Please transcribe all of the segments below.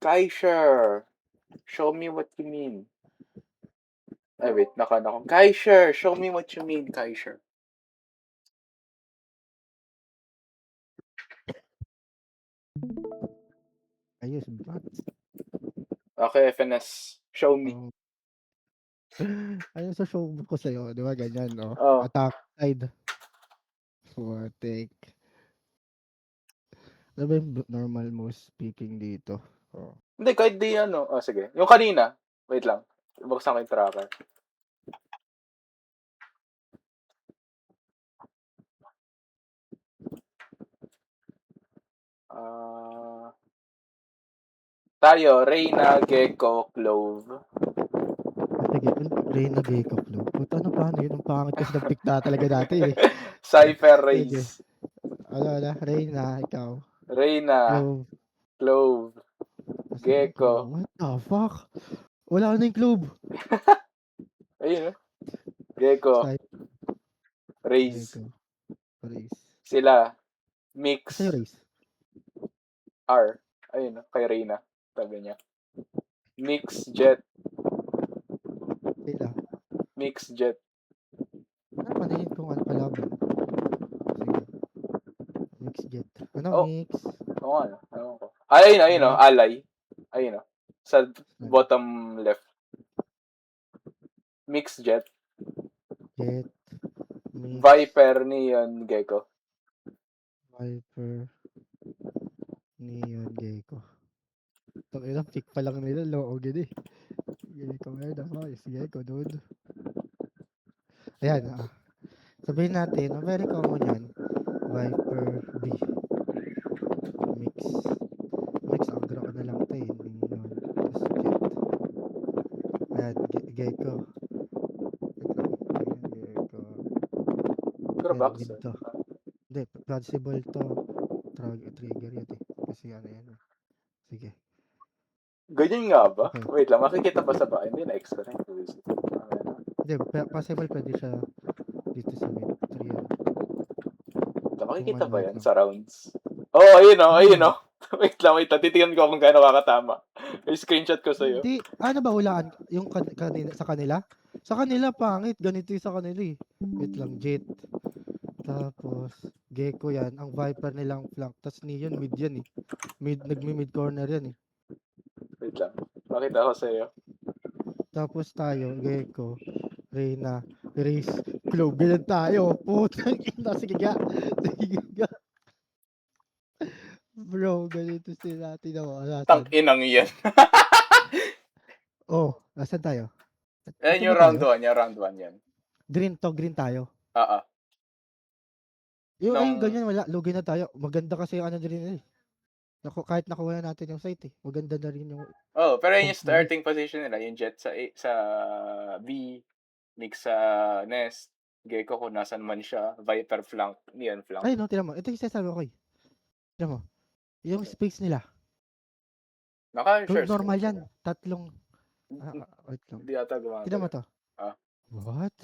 Kaisher, show me what you mean. Ay, wait, naka. Kaisher, show me what you mean, Kaisher. Ayos, brat. Okay, FNS, show me. Oh. Ayun sa show ko sa'yo, di ba ganyan, no? Oh, Attack side. Putik. Ano ba yung normal mo speaking dito? Oh. hindi, kahit di ano. Oh, sige. Yung kanina, wait lang. Buksan ko yung tracker. Tayo, Reyna, Gecko, Clove. Sige, Reyna Gecko Club. Puta, ano paano yun? Ang pangit kasi ng pick na talaga dati eh. Cypher Sige. Race. Ano, Reyna, ikaw. Reyna, Club. Clove, Gecko. What the fuck? Wala na yung club. Ayun, Gecko, Side Raze. Gecko. Race. Sila, Asa yung Mix, race? R. Ayun, kay Reyna. Tabi niya. Mix, Jet. Sila. Mix, Jet. Ano panayin kung ano kalaban? Sige. Mix jet. Ano Oh, mix? oo nga. Ewan ko. Ayun, Mix. Ally. Ayun, sa Ano? bottom left. Mix, Jet. Jet. Mix. Viper, Neon, Gecko. Viper. Neon Gecko. Itong ilang pick pa lang nila. Loo gini. Gecko ngayon. Ayos. Gecko dude. Ayan. Sabihin natin. Ang very common yan. Viper B. Mix. Mix. Agra ko na lang to eh. Neon. Tapos jet. Ayan. Gecko. Wait lang. Neon Gecko. Pero Ayan. Mid Baxter. to. Hindi. Plausible to. Trigger yun eh. Kasi ano yan eh. Sige. Ganyan nga ba? Okay. Wait lang, makikita ba sa bahay? Hindi, na-extra na. Hindi. Possible pwede siya dito sa mid. 3 yan. Kung Makikita ano ba wait yan lang. sa rounds? Oh, ayun Oo. Wait lang, titingnan ko kung gaano kakatama. May screenshot ko sa'yo. Hindi. Ano ba hulaan? Yung kanina, sa kanila? Sa kanila, pangit. Ganito yung sa kanila eh. Wait lang. Jet. Tapos, Gecko yan. Ang Viper nilang flank. Tapos Neon mid yan eh. Nagmi-mid corner yan eh. Wait lang. Makita ko sa'yo. Tapos tayo, Gecko, Reyna, Race, Clove. Ganyan tayo. Putang ina. Sige nga. Sige nga. Bro, ganito sila. Tingnan mo. Tang Asan? inang yan. Oh, asan tayo? Ito Ayan ba yung round tayo? 1. Yung round 1 yan. Green to, green tayo. Ah. Yung Nung, ganyan, wala. Lugi na tayo. Maganda kasi yung ano din eh. Kahit nakuha na natin yung site eh. Maganda na rin yung pero yun comp yung nila eh. starting position nila. Yung Jet sa B, Mix sa Nest, Gecko kung nasan man siya, Viper flank, Neon flank. Ay no, tinan mo. Ito yung sinasabi ko eh. Tinan mo. Yung space nila. Naka-share screen Normal ko yan. ba? Tatlong. Wait lang. Hindi ata Tinan mo gumagalaw. to. Ah. What?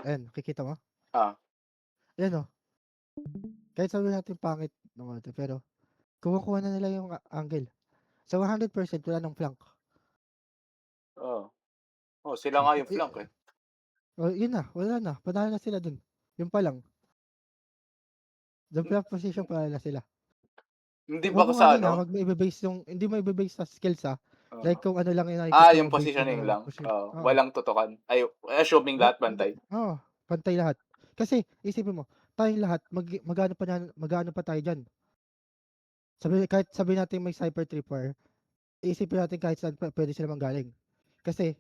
Ayan, kikita mo? Ayan o. Kahit sabihin natin pangit ng ano, pero kuha na nila yung angle. So 100% wala nang flank. Sila nga yung flank eh. Oh, yun na, wala na. Panalo na sila dun. Yung pa lang. The flank position panalo na sila. Hindi ba Huwag mong sa ano ano? na, hindi mo i-base sa skills like kung ano lang yung Yung nakikita mo based positioning on lang. position. Oo. Walang tutukan. Ay, assuming lahat Hindi. bantay. Oo, pantay lahat. Kasi isipin mo, tayong lahat magano pa tayo diyan. Kahit sabi natin may cyber tripwire, isipin natin kahit saan pwede sila manggaling. Kasi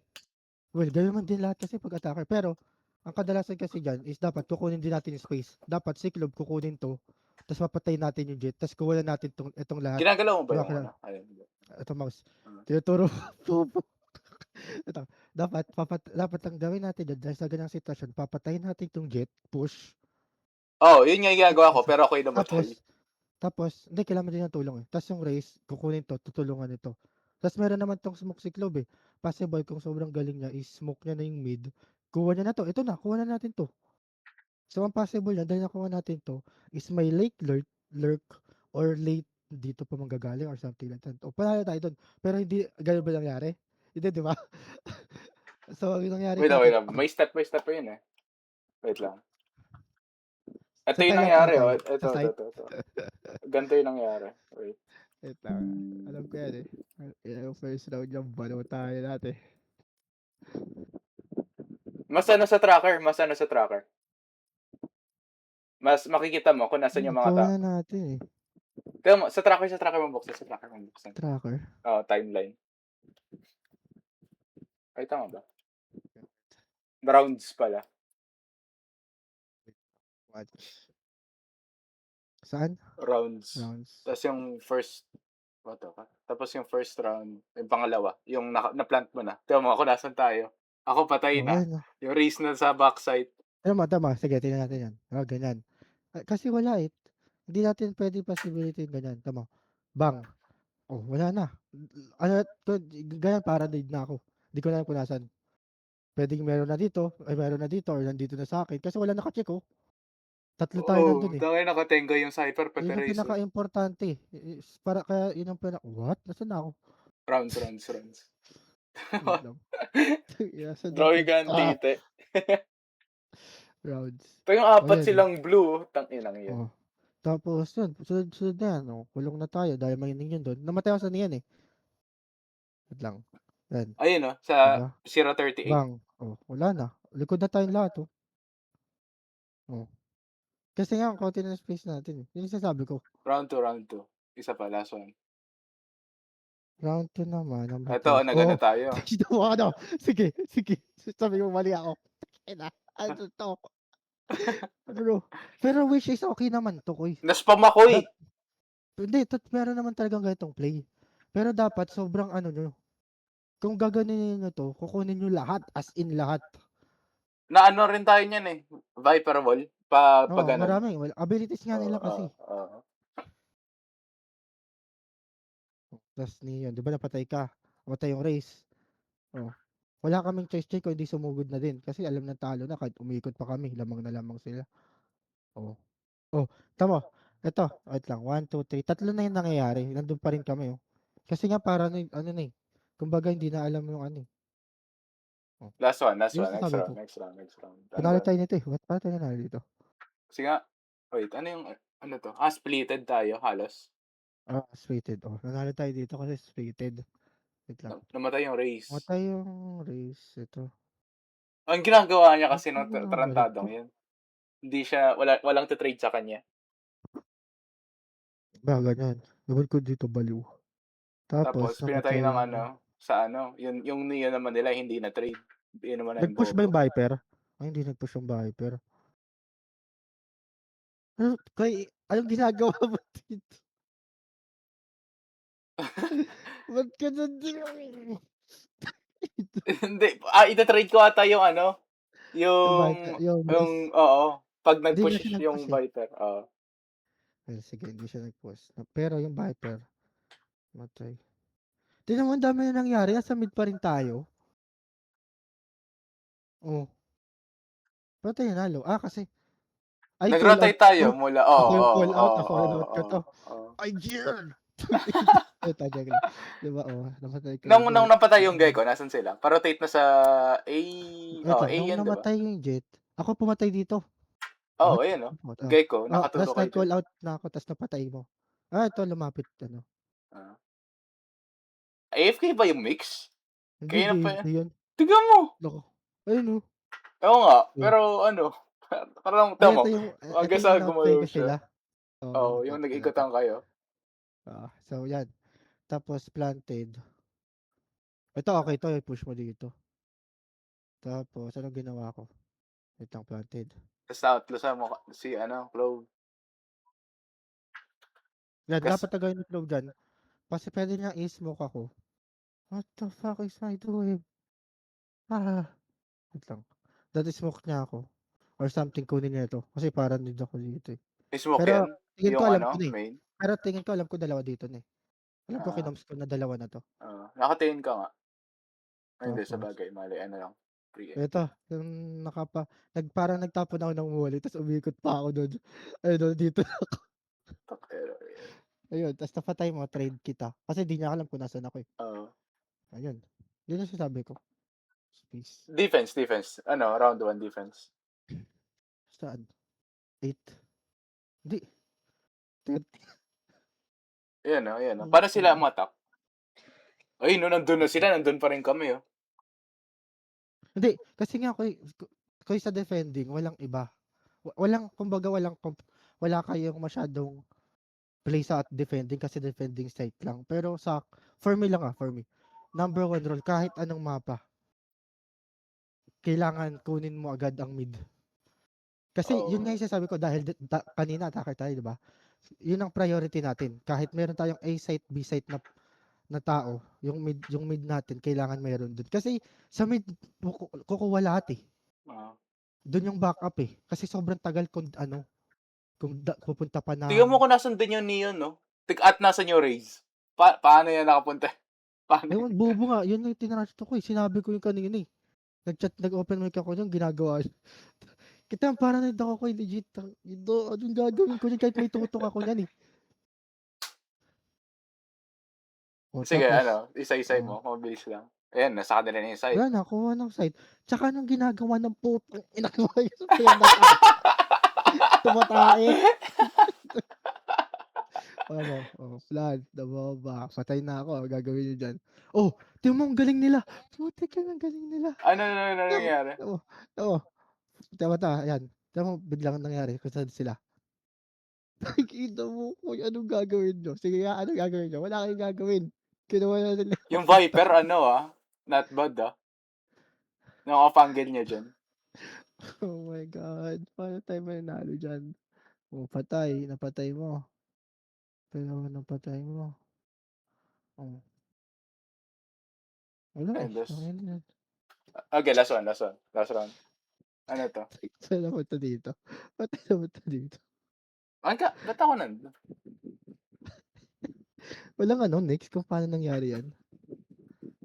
ganoon man din lahat kasi pag attacker. Pero ang kadalasan kasi diyan is dapat kukunin din natin yung space. Dapat si Club kukunin to, tapos papatayin natin yung jet, tapos kuha natin itong lahat. Ginagalaw mo ba Diba? yung ano? Ayun. Ito mouse. Tinuturo po. Ito, dapat ang gawin natin dyan, dahil sa ganyang sitwasyon, papatayin natin itong jet, push. Yun nga yung ginagawa ko, pero ako yung namatay. Hindi, kailangan din ng tulong eh. Tapos yung race, kukunin to, tutulungan ito. Tapos meron naman tong smoke si Clove eh. Possible kung sobrang galing niya, is smoke niya na yung mid. Kuha niya na to. Ito na, kuha na natin to. So, ang possible niyan dahil nakuha natin 'to is may late lurk or late dito pa manggagaling or something like that. O panalo tayo dun. Pero hindi gano'n ba nangyari? Hindi, 'di ba? So, ang nangyari Wait sa'tin lang, may step by step pa yun, eh. Wait lang. Ito saan yung tayo nangyari, namatay? oh, Sa site? ito. Ganito yung nangyari, wait. Wait lang, alam ko yan, eh. Yung first round yung baliw tayo natin. Mas ano sa tracker. Mas makikita mo kung nasaan yung mga Nakuha tao. na natin, eh, Tignan mo, sa tracker mo buksan, tracker. Oo, timeline. Ay, tama ba? Rounds pala, Watch. Saan? rounds. Rounds. Tas yung first tapos yung first round, yung pangalawa, yung na-plant mo na. Tignan mo kung nasaan tayo. Ako patay Oh, na, ayun, oh. yung race na sa backside. Tama, sige tingnan natin yan. Ganyan. Kasi wala, eh. Hindi natin puwedeng possibility yung ganyan, tama. Bang! Oh, wala na. Ano ganyan paranoid na ako. Di ko na alam kung nasaan. Puwedeng meron na dito or nandito na sa'kin kasi wala naka-check, oh. Tatlo tayo Oo, nandun, eh. tangina naka-Tenga yung Cypher pati Yun ang Razor. pinakaimportante, para kaya yun ang what? Nasaan na ako? Rounds. Wait lang. Nasaan na Drawing 'to? ka ng tite. Rounds. Ito yung Oh, apat yan, oh. silang blue, tanginang yun. Oh, tapos yun, sunod-sunod na yan, oh, kulong na tayo dahil may yun dun. Namatay ako sa niyan, eh. Wait lang. Yan, Ayun, oh, 'di sa ba? 038. Bang! Oh, wala na. Likod na tayong lahat, oh. Oh, kasi nga ang konti na space natin, eh. Yun yung sinasabi ko. Round 2. Isa pa, last one. Round 2 naman Eto, namatay. nag-ano Oo, tayo, nakita mo ano? Sige. Sabi mo mali ako. Tangina, ano 'to? Bro, pero which is okey naman 'to, uy. na-spam ako, eh. Dap Hindi, meron naman talagang ganitong play. Pero dapat sobrang ano niyo, kung gaganunin niyo 'to, kukunin niyo lahat, as in lahat. Naano rin tayo niyan, eh, Viper wall, pa Oo, gano'n. marami, abilities nga nila kasi. Oo. Tas yun, 'di ba napatay ka, namatay yung race. Oh, wala kaming choice diyan kundi sumugod na din kasi alam ng talo na kahit umikot pa kami, lamang na lamang sila. Oh. Oh, tama mo, eto, wait lang, 1, 2, 3, tatlo na yung nangyayari, nandun pa rin kami, oh. Kasi nga parang ano na, eh, kumbaga hindi na alam yung ano, eh. Oh, Last one, yun yung next sinasabi round, ko. next round. Ano ba Panalo 'yun? tayo nito, eh, ba't paano tayo nanalo dito? Kasi nga wait, ano yung ano 'to? Splitted tayo halos. Slated, oh, nanalo tayo dito kasi slated. Wait lang, Namatay yung race. namatay yung race, ito. Ang ginagawa niya Ba't kasi di nung ko nabalik 'to? tarantadong 'yun, hindi siya walang te-trade sa kanya. Ganyan, ewan ko dito baliw. Tapos Tapos pinatay namatay ng yung ano, sa ano, yung Neo naman nila hindi na-trade. Inuman na yung nag-push ba bobo. yung Viper? Ay, hindi nag-push yung Viper. Ano anong ginagawa mo dito? Ba't ka nandiyan? Hindi, ita-trade ko ata yung ano, Yung Viper, yung Maze. oo, 'pag Hindi nga nag-push siya yung nag-push, eh. Viper, oo. Sige, hindi siya nag-push. Pero yung Viper, namatay. Tignan mo ang dami na nangyari, nasa mid pa rin tayo. Oh, paano tayo nanalo? Kasi call out Nag-rotate ko tayo 'to. mula Ako yung call out, na-call out ko 'to. oo. Ay, Gian! Eto joke lang. 'Di ba, namatay ko yung Nung Jet. napatay yung Gecko nasaan sila? Pa-rotate na sa A, Wait lang, A nung 'yan 'di ba? namatay yung Jet, ako pumatay dito. Oo, What? ayun, oh. What? Gecko, Tas nakaturo kayo diyan. nag-call out na ako tas napatay mo. Ito lumapit ano. Ah. AFK ba yung mix? Hindi Kanina pa game yan. na yun. Tignan mo! Loko. Ayun, oh. Oo nga, Oh. pero ano, parang Ay, tamo, ito hanggang yung sa na-play gumalaw ko siya. sila. Oo, Oo, yung tingnan natin. nag-ikutan kayo. So yan. Tapos planted. Ito okey 'to, i-push mo dito. Tapos anong ginawa ko? Wait lang, planted. Tas na-outlasan mo si ano, Clove. Yan, Kas dapat tagayin yung flow diyan. Kasi puwede niyang i-smoke ako. What the fuck is I doing? Wait lang. Dati smoke niya ako or something, kunin niya 'to kasi paranoid ako dito, eh. smoke Pero yan? tingin ko Yung alam ko ano, na, eh. main? Pero tingin ko alam ko dalawa dito na, eh. Alam ko Ah, kinoms ko na dalawa na 'to. nakatingin ka nga. Ay hindi, Tapos sabagay mali ano lang. Eto, yung parang nagtapon ako ng wallet ta's umikot pa ako dun. Ayun, dito na ako. Ayun, ta's napatay mo, trade kita. Kasi di niya alam kung nasaan ako, eh. Oo. Ayun, yun ang sinasabi ko. Space. Defense. Ano, round 1 defense. Saan? 8? Hindi, 30. Ayan, oh. Paano sila umattack? Ay, no, nandun na sila, nandun pa rin kami, oh. Hindi, kasi nga ako'y sa defending walang iba. Walang kumbaga wala kayong masyadong play sa at defending kasi defending site lang. Pero for me lang, for me. Number 1 rule, kahit anong mapa, kailangan kunin mo agad ang mid. Kasi yun nga Oo. yung sinasabi ko dahil kanina attacker tayo, 'di ba? Yun ang priority natin. Kahit meron tayong A site, B site na tao, yung mid natin kailangan meron dun. Kasi sa mid kukuha lahat, eh. Oo. Dun yung backup, eh. Kasi sobrang tagal kung pupunta pa Tingnan mo ng kung nasaan din yung Neon, 'no? At nasaan yung Raze? Paano yan nakapunta? Paano ewan, bobo nga. Yun nga yung tinrash ko, eh. Sinabi ko yung kanina, eh. Nag-open mic ako nun, ginagawa niya. Kita paranoid ako kay legit. Ito, anong gagawin ko niyan kahit may tutok ako niyan, eh. O Sige, tapos, isa-isahin mo, mabilis lang. Ayan, nasa kanila na yung site. wala na, kuha ng side. Tsaka nung ginagawa ng putang ina ko yun, pinatake. Tumatae. Plan, nababa. Patay na ako, gagawin niyo dyan. Oh, tingnan mo, ang galing nila. Putik yan, ang galing nila. Ano nangyari? Oo, oo. Tama, ayan. Tingnan mo, biglang nangyari kung saan sila. Nakikita mo kung anong gagawin nyo. Sige nga, anong gagawin nyo? Wala kayong gagawin. Kinuha na nila yung Yung puta. Viper, not bad, yung off-angle niya dyan. Oh my God. Paano tayo mananalo dyan? Oh, patay. Napatay mo. Pero napatay mo. Oh. Wala eh. Ayun, Tangin na. okay, last round. Ano to? Saan naman to dito? Patay naman to dito. Ba't ako nandun? Walang next kung paano nangyari yan.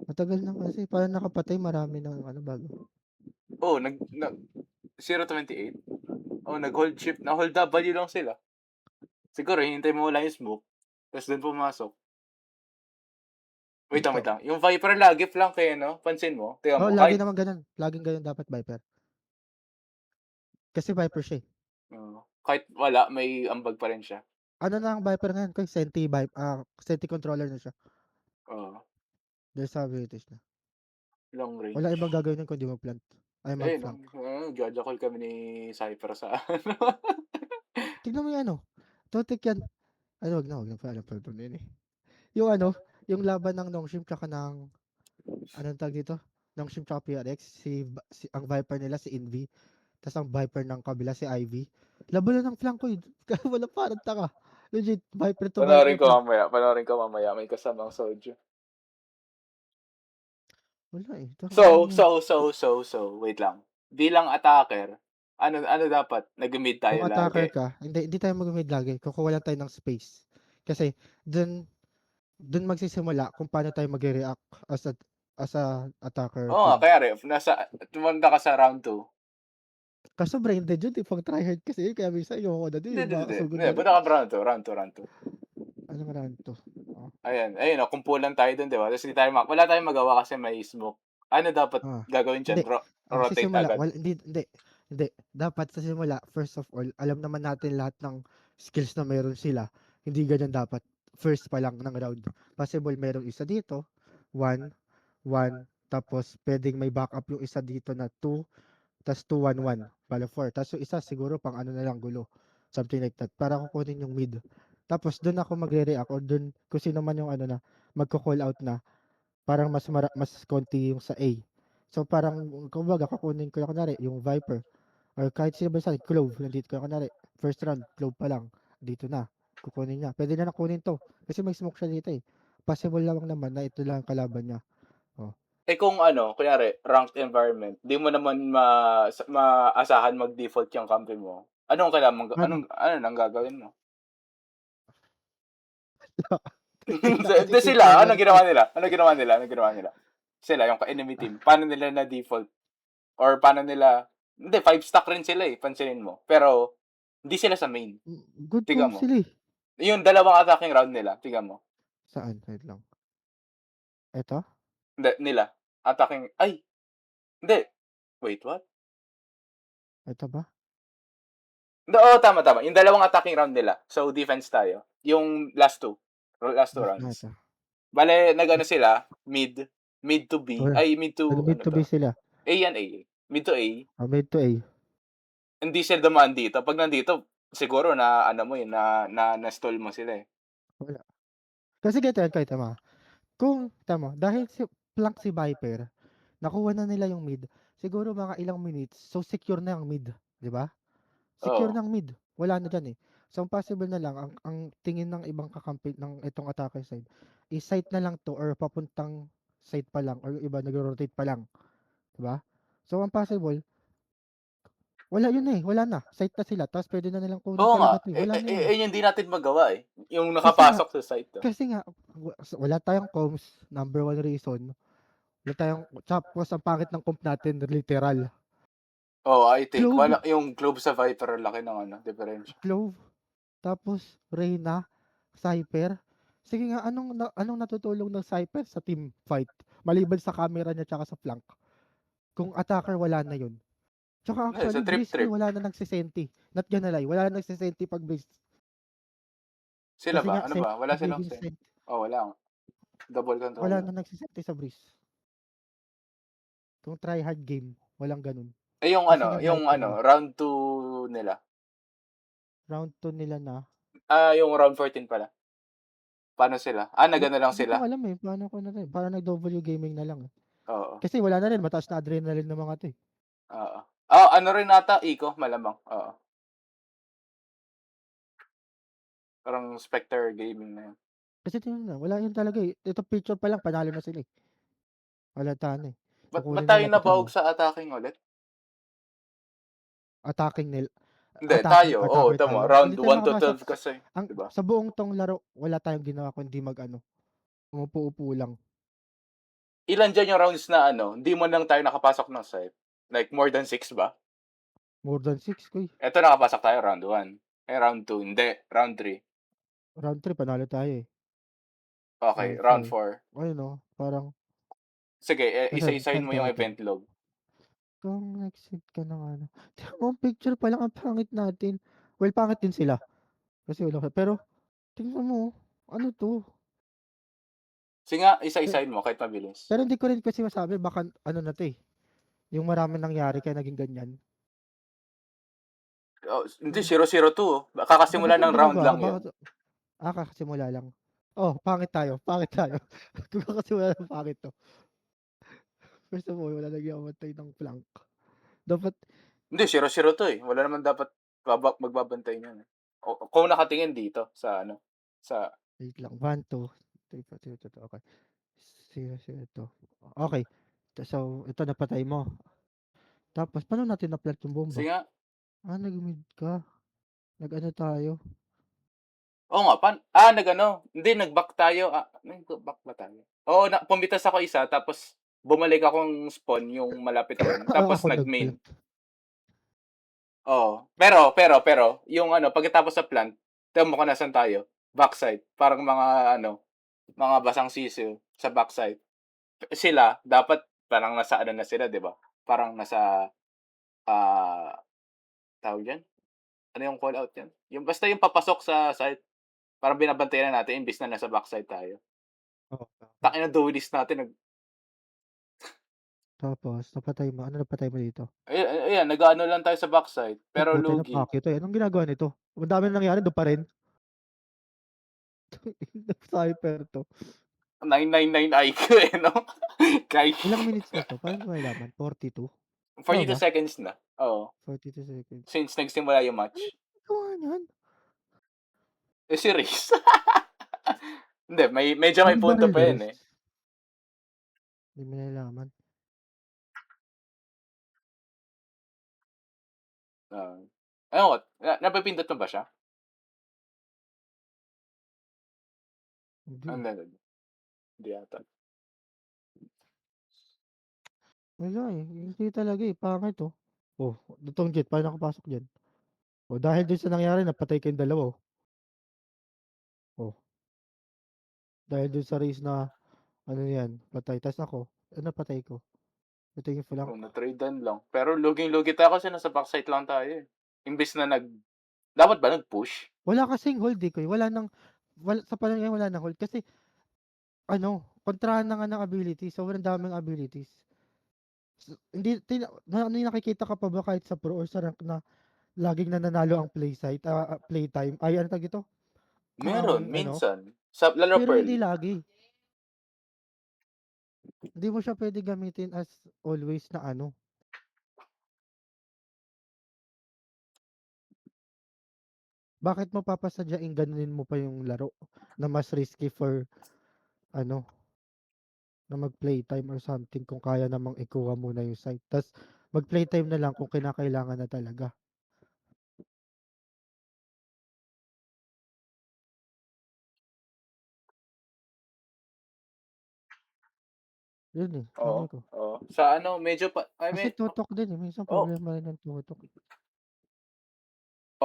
Matagal na kasi. Paano nakapatay marami ng bago. Oh, 028. Oh, nag-hold shift. Na-hold W lang sila. Siguro, hintay mo lang yung smoke. Tapos doon pumasok. Wait Ito. lang. Yung Viper lagi flank eh, no? Pansin mo? Tingnan Oh, mo. lagi naman ganun. Laging ganun dapat Viper. Kasi Viper siya eh. Kahit wala, may ambag pa rin siya. Ano na ang Viper ngayon? Kung Senti controller na siya. Oo. Dahil sa abilities na. Long Wala range. ibang gagawin nun kundi mag-plant. Ay, mag-flank. Jajakal kami ni Cypher sa Tignan mo yung Totek yan. Wag na. Paano yun eh. Yung yung laban ng Nongshim tsaka ng, anong tag dito? Nongshim tsaka PRX, ang Viper nila si Envy. Tapos ang Viper ng kabila si Ivy. Laban na ng flank ko eh. Wala parang taka. Legit, Viper to Viper flank. Panoorin ko mamaya. May kasamang Soju. Wala eh. So, wait lang. Bilang attacker, ano dapat? Nag-mid tayo Kung attacker lagi. ka, hindi tayo mag-mid lagi. Kukuha lang tayo ng space. Kasi, dun magsisimula kung paano tayo mag-react as a attacker Oo nga, team. kaya ref, tumanda ka sa round 2. Kaso brain dead yun, pag tryhard kasi yun, kaya minsan ayoko na din, Hindi. baka sugod Hindi, na rin. punta ka round 2. Anong round to? Oh. Ayun, kumpulan tayo dun, di ba? Tapos wala tayong magawa kasi may smoke. Ano dapat gagawin Hindi. dyan? Ang Rotate sisimula, agad. hindi. Dapat sa simula, first of all, alam naman natin lahat ng skills na meron sila. Hindi ganyan dapat. First pa lang ng round. Possible merong isa dito, 1, 1, tapos pwedeng may backup yung isa dito na 2, tas 2, 1, 1. Bale 4. Tas yung isa siguro pang na lang gulo. Something like that. Para kukunin yung mid. Tapos doon ako magre-react or doon kung sino man yung na magko-call out na parang mas konti yung sa A. So parang kumbaga kukunin ko kunwari yung Viper or kahit sino ba sa akin, Clove, nandito ko kunwari first round, Clove pa lang, dito na, kukunin niya. Pwede na nakunin to kasi may smoke siya dito eh. Possible lang naman na ito lang ang kalaban niya. Oh. Kung kunyari, ranked environment, di mo naman maasahan mag-default yung kampi mo. Ano? Ano nang gagawin mo? Kasi Sila, controller ko eh. Anong ginawa nila? Sila, yung ka-enemy team. Paano nila na-default? or paano nila hindi 5 stack rin sila, eh, pansinin mo. Pero hindi sila sa main, Good tignan comp mo. sila, eh. Yung dalawang attacking round nila, tignan mo. Saan? Wait lang. Eto? Hindi, nila. Attacking ay, hindi. Wait, what? Eto ba? Hindi, oo, tama. Yung dalawang attacking round nila. So, defense tayo. Yung last 2 rounds. Eto. Bale nag-ano sila, mid to B, Wala. ay mid to Nag-mid ano to 'to, base sila. A yan, A. Mid to A. Mid to A. Hindi sila dumaan dito. 'Pag nandito siguro na ano mo, eh, na-stall mo sila, eh. Wala. Kasi ganito mo, kung tama dahil flank si Viper, nakuha na nila yung mid, siguro mga ilang minutes, so secure na ang mid, 'di ba? Secure Oo. na ang mid, wala na diyan, eh. So, ang possible na lang ang tingin ng ibang kakampi ng itong attacker side, is site na lang 'to or papuntang site pa lang or yung iba nagro-rotate pa lang, 'di ba? So, ang possible, wala yun, eh, wala na, site na sila tapos puwede na nilang kunin Oo nga, talaga 'to, eh, wala na yun. yung hindi natin magawa, eh, yung Kasi nga nakapasok sa site 'to. kasi nga wala tayong comms, number one reason. Wala tayong tapos ang pangit ng comp natin literal. Oo, I think Clove, wala yung Globe sa Viper ang laki ng ano, diferensya. Clove, tapos Reyna, Cypher. Sige nga, anong natutulong ng Cypher sa team fight? Maliban sa camera niya tsaka sa flank. Kung attacker wala na yun. Tsaka Hindi, sa actually, Breeze trip-trip. wala na nagsisenti. Not gonna lie, wala na nagsisenti pag Breeze. Sila Kasi ba, nga, ano ba, wala silang self-revealing send? sent. Oh, wala nga, double control Wala lang. na nagsisenti sa Breeze. Kung try hard game, walang ganun. Eh, Kasi nga yung Viper ano, eh. round 2 nila. Round 2 nila na. Yung round 14 pala. Paano sila? Nag-ano lang Hindi ko sila? alam eh, paano ko na rin. Parang nag-W gaming na lang eh. Oo, Kasi wala na rin, mataas na adrenaline ng mga 'to, eh. oo. Ano rin ata, Ico, malamang, oo. Parang Spectre Gaming na yun. Kasi tingnan mo, wala yun talaga, eh. Ito picture pa lang panalo na sila, eh. Halata na, eh. Ba't Kukunin tayo nila 'to nabawag talaga. sa attacking ulit? Attacking nil Hindi, attacking tayo, oo, attacker tama, tayo. round Hindi tayo 1 to makapasok 12 kasi, ang 'di ba? sa buong 'tong laro, wala tayong ginawa kundi mag-ano, umupo-upo lang. Ilan diyan yung rounds na ano, hindi man lang tayo nakapasok ng site? Like more than 6 ba? More than 6 ko, eh. Eto nakapasok tayo round 1, round 2 hindi, round 3, Round 3 panalo tayo, eh. okey, Round round 4 4. ayun, oh, parang Sige, nasaan isa-isahin saan mo tayo yung dun? event log. Kung nag-set ka ng ano, tingnan mo ang picture pa lang ang pangit natin. Well, pangit din sila kasi wala pero tingnan mo, ano 'to? Sige nga, Pero isa-isahin mo kahit mabilis. pero hindi ko rin kasi masabi baka ano na 'to, eh, yung maraming nangyari kaya naging ganyan. Hindi Hmm, 0-0-2, oh. bakit Kakasimula anong ng round ginagawa ko? lang yun. Bakit kakasimula lang. Oh, pangit tayo. Kung kakasimula ng pangit 'to. First of all, wala nag-i-aantay ng flank. Dapat Hindi, 0-0 eh. Wala naman dapat magbabantay niyan, eh. Kung nakatingin dito sa ano, sa wait lang, 1, 2, 3, 4, 0, 2, okey. 0, 0, 2. Okey. So, ito napatay mo. Tapos paano natin na-plant yung bomba? sige nga. Nag-mid ka. Nag-ano tayo, Oo nga, nag-ano, hindi nag-back tayo, nag-back ba tayo? Oo, pumitas ako isa tapos bumalik akong spawn yung malapit dun, tapos ako nag-main. nag-plant. Oo. Pero yung ano, pagkatapos sa plant, tignan mo kung nasaan tayo, backside. Parang mga ano, mga basang sisiw sa backside. Sila dapat parang nasa ano na sila, 'di ba? Parang nasa, ah, tawag diyan, ano yung call out niyan? Yung basta yung papasok sa site, parang binabantayan na natin imbes na nasa backside tayo. Oo, okey. Tangina duelist natin Tapos napatay mo dito? ayan nag-aano lang tayo sa backside, Ay pero putang ina lugi. pake 'to, eh. Anong ginagawa nito? Ang dami na nangyari dun pa rin. Sniper 'to. 999 IQ, eh, 'no? Kay Ilang minutes na 'to? Paano ko malalaman? 42? Tama 42 ba? seconds na, oo. 42 seconds. Since nagsimula yung Anong match. ginagawa niyan? Si Reese. Hindi, medyo may Hindi punto baril pa ni 'yan, Riz. eh. Hindi mo nalalaman. Oo. Ewan ko, napipindot mo ba siya? Hindi, Hindi, hindi yata. Wala, eh, hindi talaga, eh, pangit, oh. Oh, itong jet paano nakapasok diyan? Oh, dahil dun sa nangyari napatay kayong dalawa, oh. Oh, dahil dun sa race na ano 'yan, patay ta's ako, napatay ko. Ito yung flank Oo, ko. na-trade-an lang. Pero luging-lugi tayo kasi nasa backside lang tayo, eh. Imbes na dapat ba nag-push? Wala kasing hold, eh, Koy, sa panahon ngayon wala ng hold kasi ano, kontrahan na nga ng abilities, sobrang daming abilities. Hindi ano yung nakikita ka pa ba kahit sa pro or sa rank na laging nananalo ang playtime ay ano tawag dito, Meron, ang ano, minsan. Sa lalo pero Pearl. hindi lagi. Hindi mo siya puwede gamitin as always na ano, bakit mo papasadyaing ganunin mo pa yung laro na mas risky for ano, na mag-playtime or something kung kaya namang ikuha muna yung site ta's mag-playtime na lang kung kinakailangan na talaga. Yun, eh, Oo, sabi ko. oo. Sa ano medyo pa I Kasi mean tutok din, eh, minsan oh, problema rin ng tutok, eh.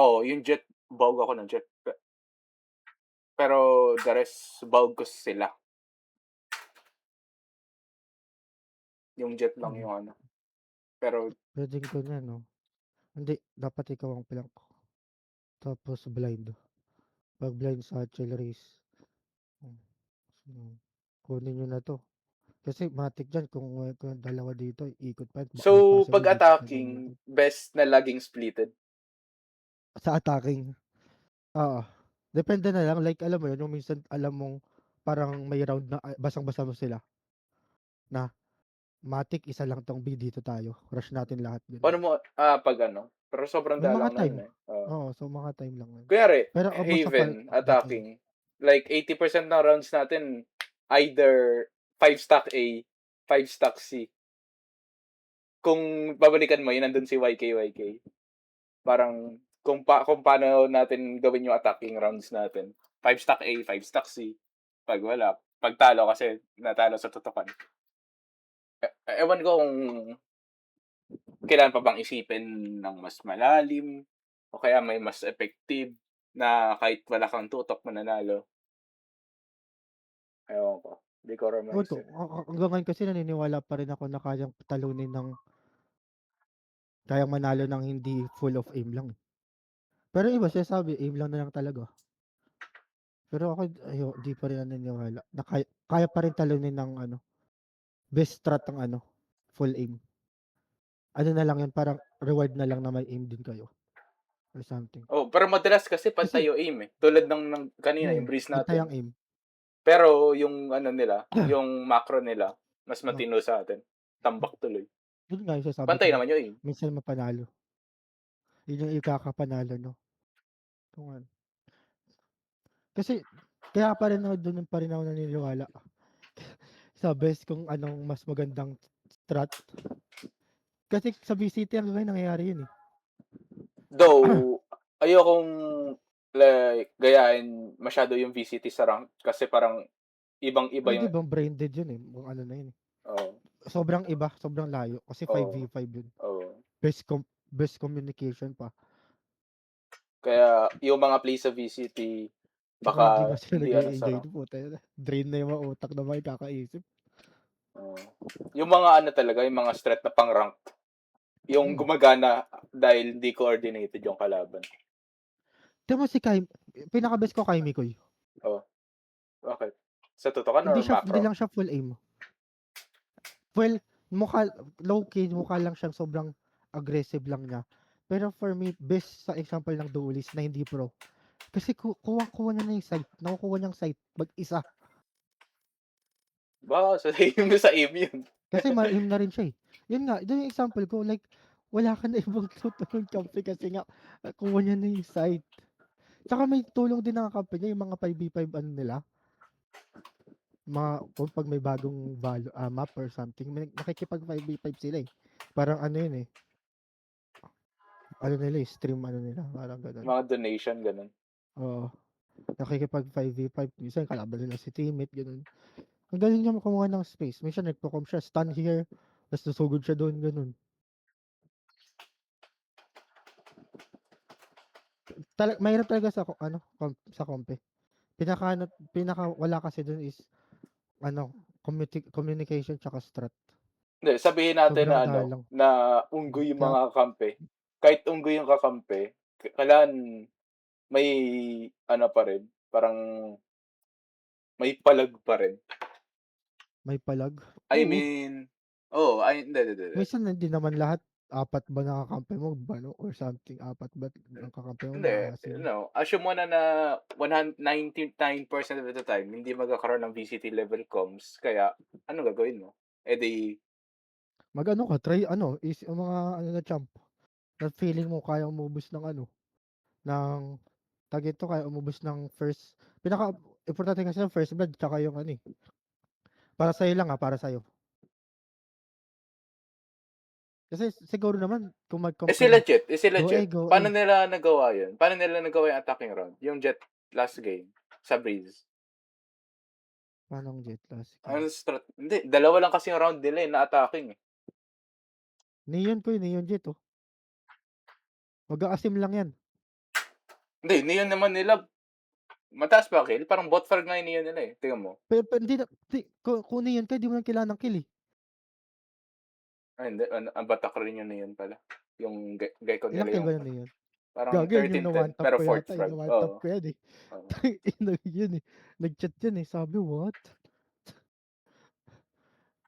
oo, yung Jet baog ako ng Jet. Pero the rest baog ko sila. Yung Jet lang Mm, yung ano. Pero puwedeng ganyan 'no? Hindi, dapat ikaw ang flank ko, tapos blind. 'Pag blind sa archery race, hmm, hmm, kunin niyo na 'to. Kasi matik diyan kung dalawa dito ikot pa so possible 'pag dito pa attacking, gamitin. best na laging splitted. Sa attacking, oo. Depende na lang like alam mo yun, yung minsan alam mong parang may round na basang-basa mo sila na matik isa lang 'tong B dito tayo, rush natin lahat gano'n. Paano mo 'pag ano, pero sobrang May mga dalang na time, yun, eh, oo. oo, so mga time lang yun. Kunyari Pero about sa Haven battle, attacking, like 80% ng rounds natin either 5 stack A, 5 stack C. Kung babalikan mo yun nandun si YK. Parang kung paano natin gawin yung attacking rounds natin. 5 stack A, 5 stack C. 'Pag wala, 'pag talo kasi natalo sa tutukan. Ewan ko kung kailangan pa bang isipin ng mas malalim o kaya may mas effective na kahit wala kang tutok mananalo. Ewan ko, 'di ko ewan ko, romanse. hanggang ngayon kasi naniniwala pa rin ako na kayang manalo ng hindi full of aim lang, eh. Pero yung iba sinasabi aim lang na lang talaga. Pero ako di pa rin naniniwala na kaya kaya pa rin talunin ng ano, best strat ang ano, full aim. Ano na lang yun, parang reward na lang na may aim din kayo or something. Oh, pero madalas kasi pantay Kasi yung aim, eh. Tulad ng kanina yung breeze pantay natin. ang aim. Pero yung ano nila, yung macro nila mas Oh, matino sa'tin. Tambak tuloy. yun nga yung sinasabi ko Pantay na naman yung aim. minsan mapanalo. Yun yung ikakapanalo 'no, kung ano. Kasi kaya pa rin ako dun pa rin ako naniniwala sa best kung anong mas magandang strat. Kasi sa VCT hanggang ngayon nangyayari yun, eh. Though, ayokong like gayahin masyado yung VCT sa rank kasi parang ibang-iba Pero 'di yung ba brain dead yun, eh, kung ano na yun, eh. oo, Sobrang iba, sobrang layo kasi oo, 5v5 yun. oo. Best communication pa. Kaya yung mga play sa VCT Tsaka hindi baka nga sila hindi ano sa nag-e-enjoy rank. dun, putang drain na yung mga utak ng mga kakaisip. Oo. Yung mga ano talaga, yung mga strat na pang-rank, yung Hmm. gumagana dahil hindi coordinated yung kalaban. Tignan mo si pinaka-best ko kay Mikoy. Oh, bakit? Sa tutukan or Hindi macro? lang siya full aim. Well, low-key mukha lang siyang sobrang aggressive lang niya. Pero for me, best sa example ng duelist na hindi pro. Kasi kuwang-kuha niya na yung sight, nakukuha niyang sight mag-isa. Baka sa aim sa aim yun. Kasi ma-aim na rin siya, eh. Yun nga, dun yung example ko like wala ka na ibang tutulong kampi kasi nga kuha niya na yung sight. Tsaka may tulong din ng kampi niya yung mga 5v5 ano nila, kung 'pag may bagong map or something nakikipag 5v5 sila, eh. Parang ano yun, eh, ano nila, eh, stream ano nila parang gano'n. Mga donation, ganun. Oo, nakikipag 5v5 minsan kalaban nila si teammate gano'n. Ang galing niya kumuha ng space, minsan nagko-comp siya, "Stand here," Tas susugod siya dun, gano'n. Mahirap talaga sa ano, sa kompe. Pinakawala kasi dun is ano, communication tsaka strat. Hindi, sabihin natin na Sobrang ano, dalang. na unggoy yung Kaya mga kakampi. Kahit unggoy yung kakampi, kailangan may ano pa rin, parang may palag pa rin. may palag, I oo. mean oo, ay hindi, hindi, hindi. Minsan hindi naman lahat, 4 ba na kakampi mo ano or something, 4 ba ang kakampi mo Hindi, maasim. assume mo na 99% of the time hindi magkakaroon ng VCT level comms kaya anong gagawin mo? Eh, di Mag-ano ka, try ano, is yung mga ano na champ, na feeling mo kayang umubos ng ano, ng tawag dito, kaya umubos ng importante kasi yung first blood tsaka yung ano, para sa'yo lang, para sa'yo. Kasi siguro naman kung mag-comp ka na, eh, sila go A, Jet, go A. paano nila nagawa yun? Paano nila nagawa yung attacking round? Yung Jet last game sa Breeze? Manong Jet last Ano game. hindi, dalawa lang kasi yung round nila, na attacking, eh. Neon ko yun, Neon Jet, mag-aasim lang yan. Hindi, Neon naman nila mataas pa kill, parang bot frag nga yung Neon nila, eh, tingnan mo. Pero hindi na, kung Neon ka, di mo lang kailangan ng kill, Ay hindi, ang batak rin yung Neon pala, yung Gekko Ilang nila kill yung ba ng Neon? parang Gago yun yung 13-10 na-one tap pero ko fourth yata, frag, na-one tap oo, ko yan, oo. Tangina yun, nag-chat yan, sabi, "What?"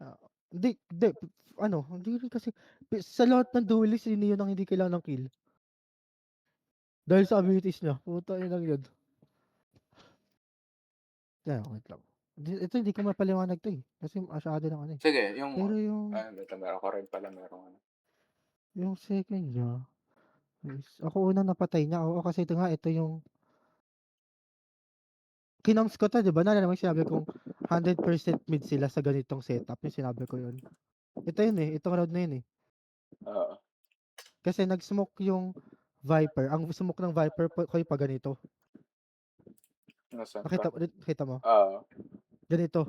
Ah, hindi, ano, hindi rin kasi sa lahat ng duelist, si Neon ang hindi kailangan ng kill. Dahil sa abilities niya, putang inang yun. Wait lang. Hindi ko mapaliwanag 'to, kasi masyado ng ano, Sige yung Pero yung wait lang meron ko rin pala merong ano. second niya is ako unang napatay niya, oo, kasi ito yung kinoms ko 'to, 'di ba, naalala mo yung sinabi kong 100% mid sila sa ganitong setup, yung sinabi ko yun. Ito yun, itong round na yun, Oo, Kasi nag-smoke yung Viper, ang smoke ng Viper ko yung ganito. nasaan ka? Nakita mo? Oo, Ganito,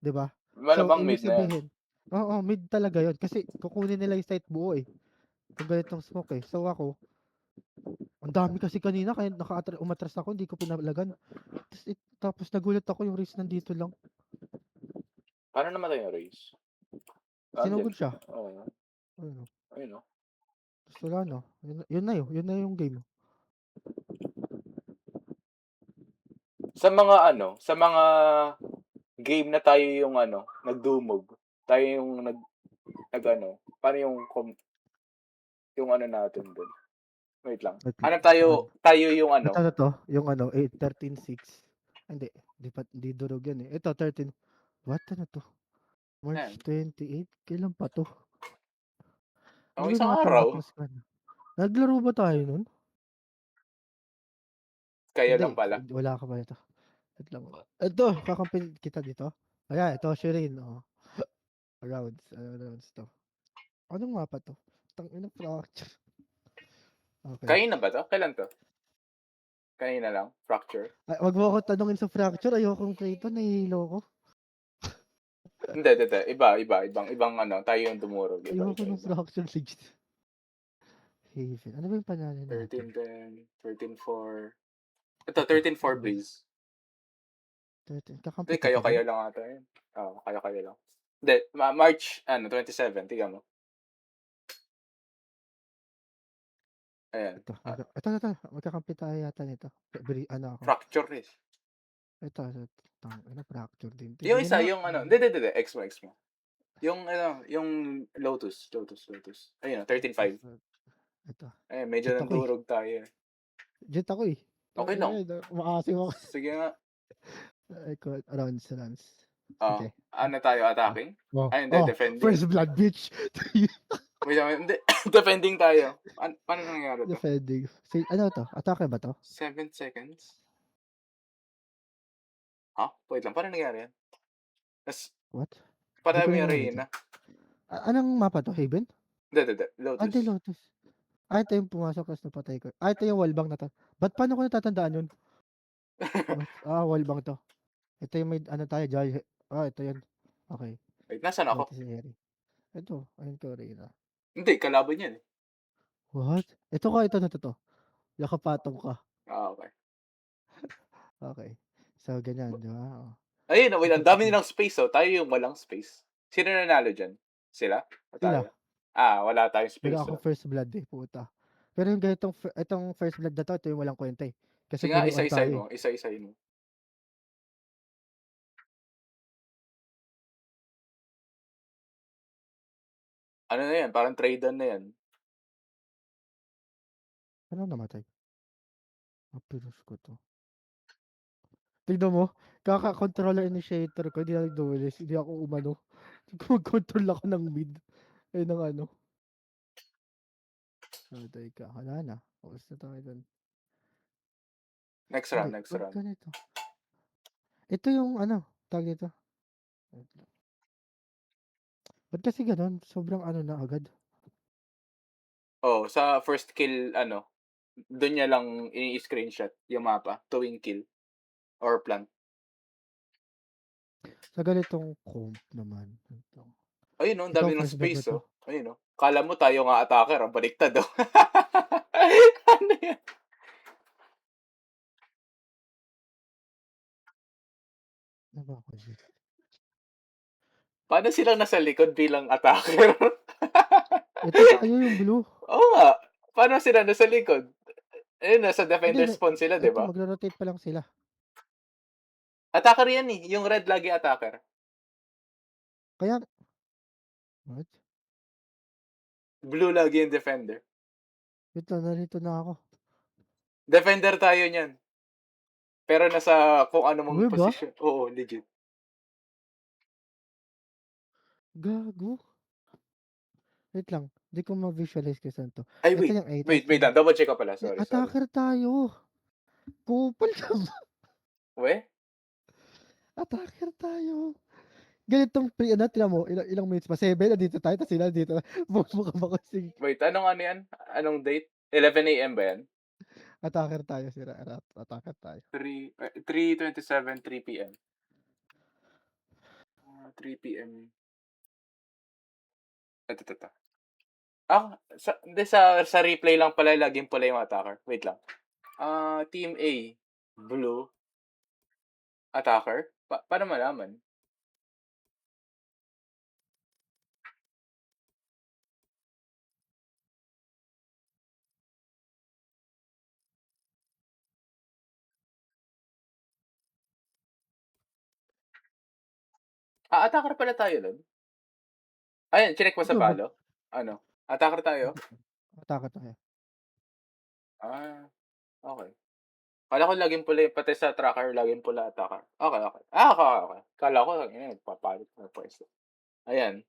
'di ba? So, malamang ibig mid na yan. sabihin, oo, mid talaga yun kasi kukunin nila yung site buo, kung ganitong smoke, So ako, ang dami kasi kanina kaya umatras ako, hindi ko pinalagan. Tapos nagulat ako yung race nandito lang. Paano namatay yung Raze? Nandiyan Sinugod siya. oo, Ayun, ayun, oh. Tapos wala na. Yun na yung game. Sa mga game na tayo yung ano, nagdumog, tayo yung nag-ano, paano yung ano natin dun? Wait lang. Wait Ano lang. tayo yung Ito ano, na 'to, yung ano, 13-6. Hindi, hindi durog yan, Ito 13. What, ano 'to? March ayan, 28? Kailan pa 'to? Ano oh, ba yung isang mga tumatak araw, na scan? Naglaro ba tayo nun? kayo Hindi, lang pala. wala ka ba nito? Wait lang. Ito, kakampin kita dito. Ayan, ito, Shireen, rounds 'to. Anong mapa 'to? Tangina, fracture. Okay. Kanina ba 'to? Kailan 'to? Kanina lang? Fracture? Ay, wag mo ako tanungin sa fracture, ayokong play 'to, nahihilo ko. Hindi, hindi, hindi. Ibang ano, tayo yung dumurog. Ayoko ng Iba. fracture league. Haven. Ano ba yung panalo natin? 13-10, 13-4. Ito, Ito, 13-4 Breeze. Breeze. 13. Hindi, Kakampi ka pa kayo-kayo dun? lang ata yun. Oo, kayo-kayo lang. Hindi, March ano, 27, tignan mo. Ayan, Ito. Magkakampi tayo yata nito. Ano ako? fracture is. Ito. Ano, fracture din. Yung Yan isa, nga. yung ano, hindi, hindi, hindi, X mo. Yung ano, yung Lotus. Ayun, 13-5. Ito. Ayun, medyo Jet ako nandurog tayo, eh. Jet ako Okay lang. Maasim ako. Sige nga. Rounds. Oh, Sige. ano tayo, attacking? Ay, hindi, defending. First blood, bitch. Wait, hindi, defending tayo. Paano nangyari 'to? Defending. Ano to? Atake ba to? 7 seconds? Wait lang, paano nangyari yan? Tas What? Hindi ko patay mo rin yung alam ito. Reyna. Anong mapa to? Haven? Hindi, Hindi, Lotus. Lotus. Ito yung pumasok tapos napatay ko. Ito yung wallbang na to. Ba't paano ko natatandaan yun? Wallbang to. Ito yung may ano tayo, Jai. Ito yun. Okay. Wait, nasaan ako? Ito si Harry. Ito, ayun Corina. Hindi, kalaban 'yan, eh. What? Ito na 'to. Nakapatong ka. Okey. Okey. So, ganyan, 'di ba? Oh. Ayun, wait, Ito ang pa dami nilang space, oh, tayo yung walang space. Sino nanalo diyan? Sila o sila. tayo? Wala tayong Pero space, ako oh. first blood, eh, puta. Pero yung ganitong itong first blood na 'to, ito yung walang kwenta, eh. Kasi Sige nga, buluan isa-isahin tayo, mo, eh. isa-isahin mo. Ano na 'yan, parang trade-on na 'yan. Ano namatay? Pinost ko 'to. Tignan mo, kaka-controller initiator ko hindi na nag-duelist, hindi ako umano. Mag-control ako ng mid, ay ng ano. Teka, wala na. Tapos na tayo dun. Next Hindi, round, next ba't round. ganito? Ito yung ano, tawag dito. Wait lang. Ba't kasi gano'n? Sobrang ano na agad. Oo, sa first kill ano, dun niya lang ini-screenshot yung mapa tuwing kill or plant. Sa ganitong comp naman, wait lang. Ayun, oh, ang Ito dami ng first blood ba space, 'to? oh. Ayun, oh. Akala mo tayo nga attacker, ah, baliktad, oh. Ano 'yan? Ano ba kasi? Paano silang nasa likod bilang attacker? Ito tayo yung blue. Oo nga, paano sila nasa likod? Ayun, nasa Hindi, defender spawn sila, 'di ito ba? magro-rotate pa lang sila. Attacker 'yan, eh, yung red lagi attacker. Kaya what? Blue lagi yung defender. Wait lang, narito na ako. Defender tayo niyan, pero nasa kung ano mong Uy ba? posisyon. Oo, legit. Gago. Wait lang, di ko ma-visualize kung saan 'to. Ay, Ito wait. yung A Wait, ta's wait yung lang, double check ko pala, eh, sorry, sorry. attacker tayo. Kupal ka ba? We? Attacker tayo. Ganitong ano, tignan mo ilang ilang minutes pa, 7 nandito tayo ta's sila nandito na. Mukha ba kasing Wait, anong ano 'yan? Anong date? 11 AM ba 'yan? attacker tayo, sila attacker tayo. 3:27, 3 PM. 3 PM. Eto. Hindi, sa replay lang pala laging pula yung attacker, wait lang. Team A, blue, attacker? Paano malaman? Attacker pala tayo nun? Ayan, chineck mo sa Ikaw ba? palo? Ano, attacker tayo? Hindi, attacker tayo. Ah, okey. Akala ko laging pula yung pati sa tracker laging pula attacker. Okey. Okey. Akala ko tangina nagpapalit ng puwesto. Ayan,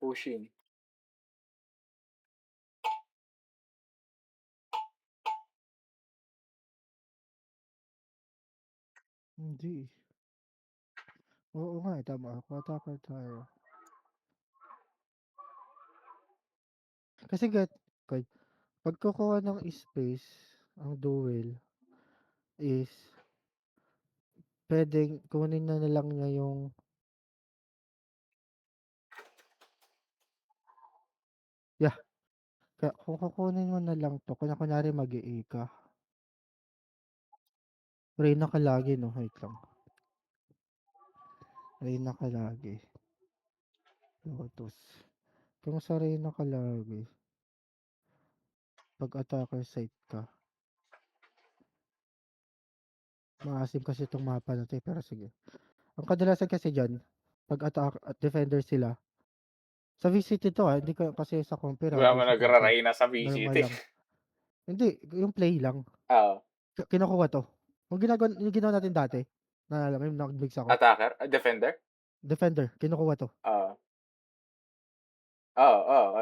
pushing. Hindi, eh. Oo nga, eh, tama ako, attacker tayo. Kasi kay pagkukuha ng space, ang duel is puwedeng kunin na lang niya yung yeah, kaya kung kukunin mo na lang 'to kunyari mag-e-A ka, Reyna ka lagi 'no, wait lang. Reyna ka lagi, Lotus. Kung sa Reyna ka lagi, 'pag attacker site ka, maasim kasi 'tong mapa na 'to, eh, pero sige. Ang kadalasan kasi diyan 'pag attack at defender sila, sa VCT 'to, hindi ko kasi sa compare, Wala hindi naman sa compare, nagra-Reyna sa normal VCT. lang. Hindi, yung play lang. Oo, Kinukuha 'to. Yung ginawa natin dati, naalala mo yung nag-mix ako? attacker? Defender? Defender, kinukuha 'to. Oo.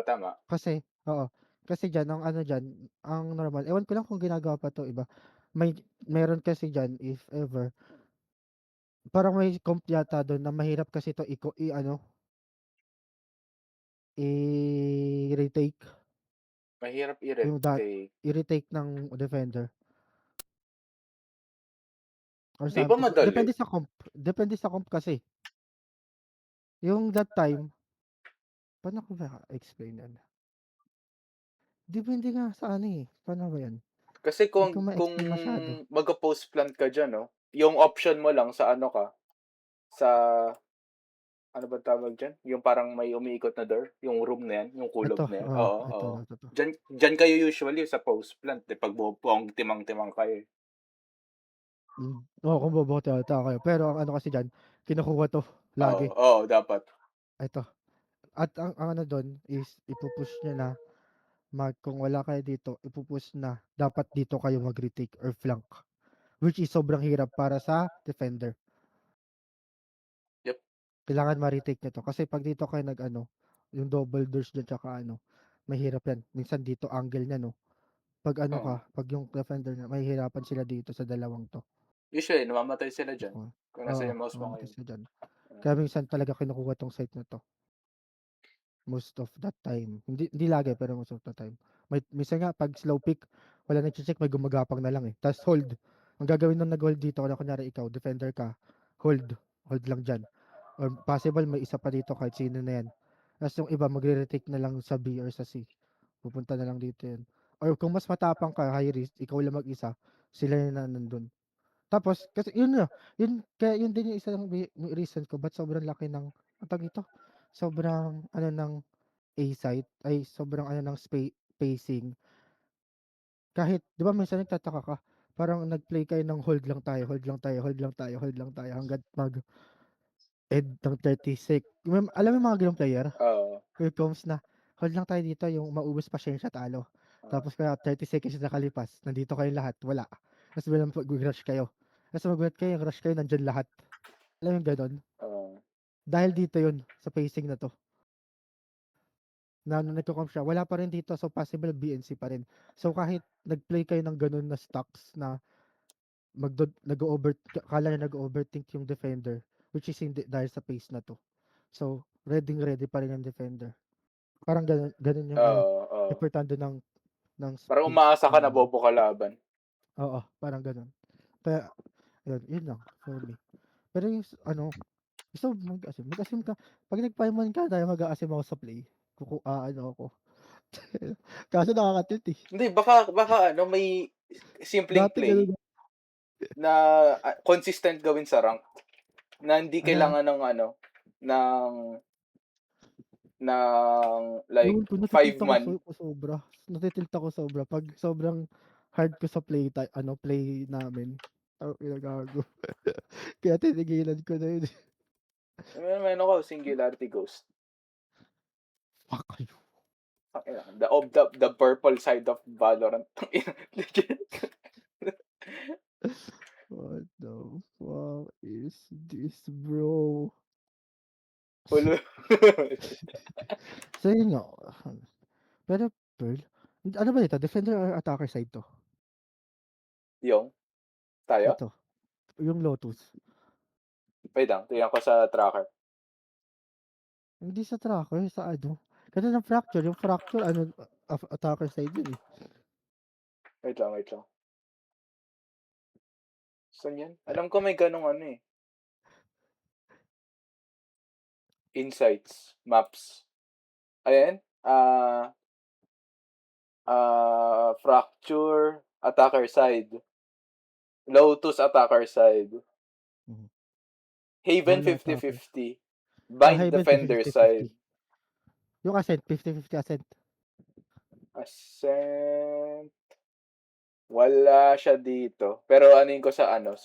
Tama. Kasi oo, kasi diyan ang ano diyan, ang normal ewan ko lang kung ginagawa pa 'to iba, meron kasi diyan if ever, parang may comp yata dun na mahirap kasi 'to i-ano, i-retake, Mahirap yung i-retake. i-retake ng defender or 'Di ba something. madali? Depende sa comp kasi. Yung that time Paano ko ba explain 'yan? Depende nga sa ano, eh, paano ba 'yan? Kasi Hindi kung ko ma-explain masyado. magpo-post plant ka diyan 'no, yung option mo lang sa ano ka, sa ano bang tawag diyan, yung parang may umiikot na door, yung room na 'yan, yung kulob Ito, na 'yan, oo, oo, ito, oo. ito. Diyan kayo usually sa post plant, eh, 'pag buong timang-timang kayo, eh. Oo, kung boboto ata kayo. Pero ang ano kasi diyan, kinukuha 'to Oo, lagi, oo, dapat. ito. At ang ano dun is ipu-push niya na kung wala kayo dito, ipu-push na dapat dito kayo mag-retake or flank, which is sobrang hirap para sa defender. Yep, Kailangan ma-retake niyo 'to kasi 'pag dito kayo nag-ano, yung double doors diyan tsaka ano, mahirap 'yan. Minsan dito angle niya 'no, 'pag ano ka, oo. 'pag yung defender niya mahihirapan sila dito sa dalawang 'to. Usually namamatay sila diyan, Oo, kung oo, nasa yung mouse mo mamamatay ngayon. sila diyan. Oo, Kaya minsan talaga kinukuha 'tong site na 'to. Most of the time. Hindi lagi pero most of the time. Minsan nga 'pag slow pick, wala nagche-check may gumagapang na lang, eh, ta's hold. Ang gagawin nung nag-hold dito na kunyari ikaw defender ka, hold lang diyan or possible may isa pa dito kahit sino na 'yan. Ta's yung iba magre-retake na lang sa B or sa C, pupunta na lang dito 'yun. Or kung mas matapang ka, high risk, ikaw lang mag-isa, sila na nandun. Tapos kasi yun din yung isang reason ko ba't sobrang laki ng anong tawag dito, sobrang ano ng A site ay sobrang ano ng spacing. Kahit 'di ba minsan nagtataka ka, parang nag-play kayo ng hold lang tayo, hold lang tayo, hold lang tayo, hold lang tayo hangga't mag-end ng 30 alam mo yung mga gano'ng player? oo, Here comes na, hold lang tayo dito yung maubos pasensya talo. oo, Tapos kaya 30 seconds na nakalipas, nandito kayong lahat, wala. Ta's biglang mag-rush kayo. Ta's mag-rush kayo, yung rush kayo nandiyan lahat. Alam mo yung gano'n? oo, Dahil dito yun sa pacing na 'to. Na nung nagko-comp siya, wala pa rin dito, so possible BNC pa rin. So kahit nag-play kayo ng gano'n na stocks na akala niya nag-o-overthink yung defender, which is hindi dahil sa pace na 'to. So reading-ready pa rin yung defender. Parang gano'n yung ano, oo, oo. importante ng Parang space umaasa ka ng na ano, bobo kalaban. oo, parang gano'n. Kaya yun lang for me. Pero yung ano, gusto mo mag-assume ka 'pag nag-5-1 ka tayo mag-a-assume ako sa play, ano ako. Kaso nakaka-tilt, eh. Hindi, baka ano, may simpleng Dati play gano'n. na, consistent gawin sa rank, na hindi Ano, kailangan ng ano, ng like ewan ko 5 man. nati-tilt ako sobra 'pag sobrang hard ko sa play namin. Tangina gago. Kaya tinigilan ko na yun, eh. May ano ko, Singularity Ghost. Fuck you. Tangina, the purple side of Valorant. Tangina, legit. What the fuck is this, bro? Ulo. So yun nga, pero Pearl, ano ba ito, defender or attacker side 'to? Yung, tayo? Ito, yung Lotus. Wait lang, tingnan ko sa tracker. Hindi sa tracker, sa ano, kasi ng fracture, yung fracture ano, attacker side yun, eh. Wait lang. Saan yan? Alam ko may gano'ng ano, eh, insights, maps. Ayan, fracture, attacker side. Lotus, attacker side. Mhm. Haven All attacker. 50-50. Bind, Haven to defender side. 50-50. Yung Ascent, 50-50 Ascent. Ascent, wala siya dito. Pero anuhin ko sa ano,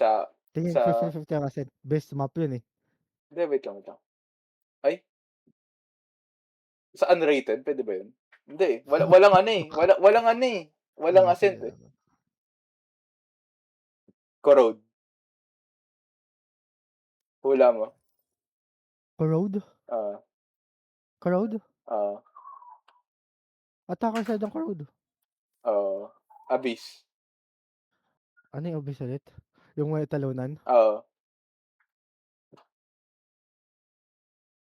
Tingin sa 50-50 ang Ascent. Best map yun, eh. hindi, wait lang. Ay, sa unrated, puwede ba yun? Hindi, eh, walang ano, eh, walang ano, eh, walang Ah, ascent, sige. eh. Corrode, hula mo? Corrode? Oo, Corrode? oo, Attacker side ang Corrode. oo. Abyss, Ano yung obvious ulit? Yung may talunan? oo,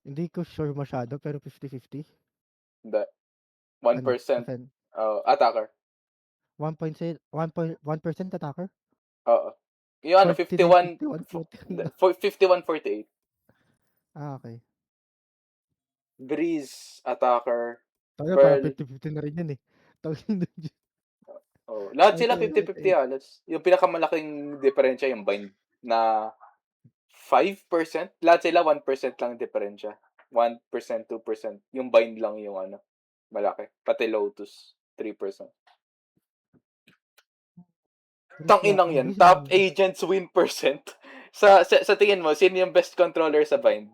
Hindi ko sure masyado pero 50-50. hindi. Ano? 1%, Defend. attacker, 1% attacker? oo. Yung ano, 49, 51 51, hindi, putang ina. 51-48. Ah, okey. Breeze, Attacker, Tayo parang Pearl, 50-50 na rin yun, eh. Tangina diyan. oo. Lahat sila Putang ina, 50-50 halos. Yung pinakamalaking diperensiya yung Bind na 5%, lahat sila 1% lang diferensya. 1%, 2%. Yung Bind lang yung ano, malaki. Pati Lotus, 3%. trip lang. Tang-inang yan, Hindi top siguro. agents win percent. Sa tingin mo, sino yung best controller sa Bind?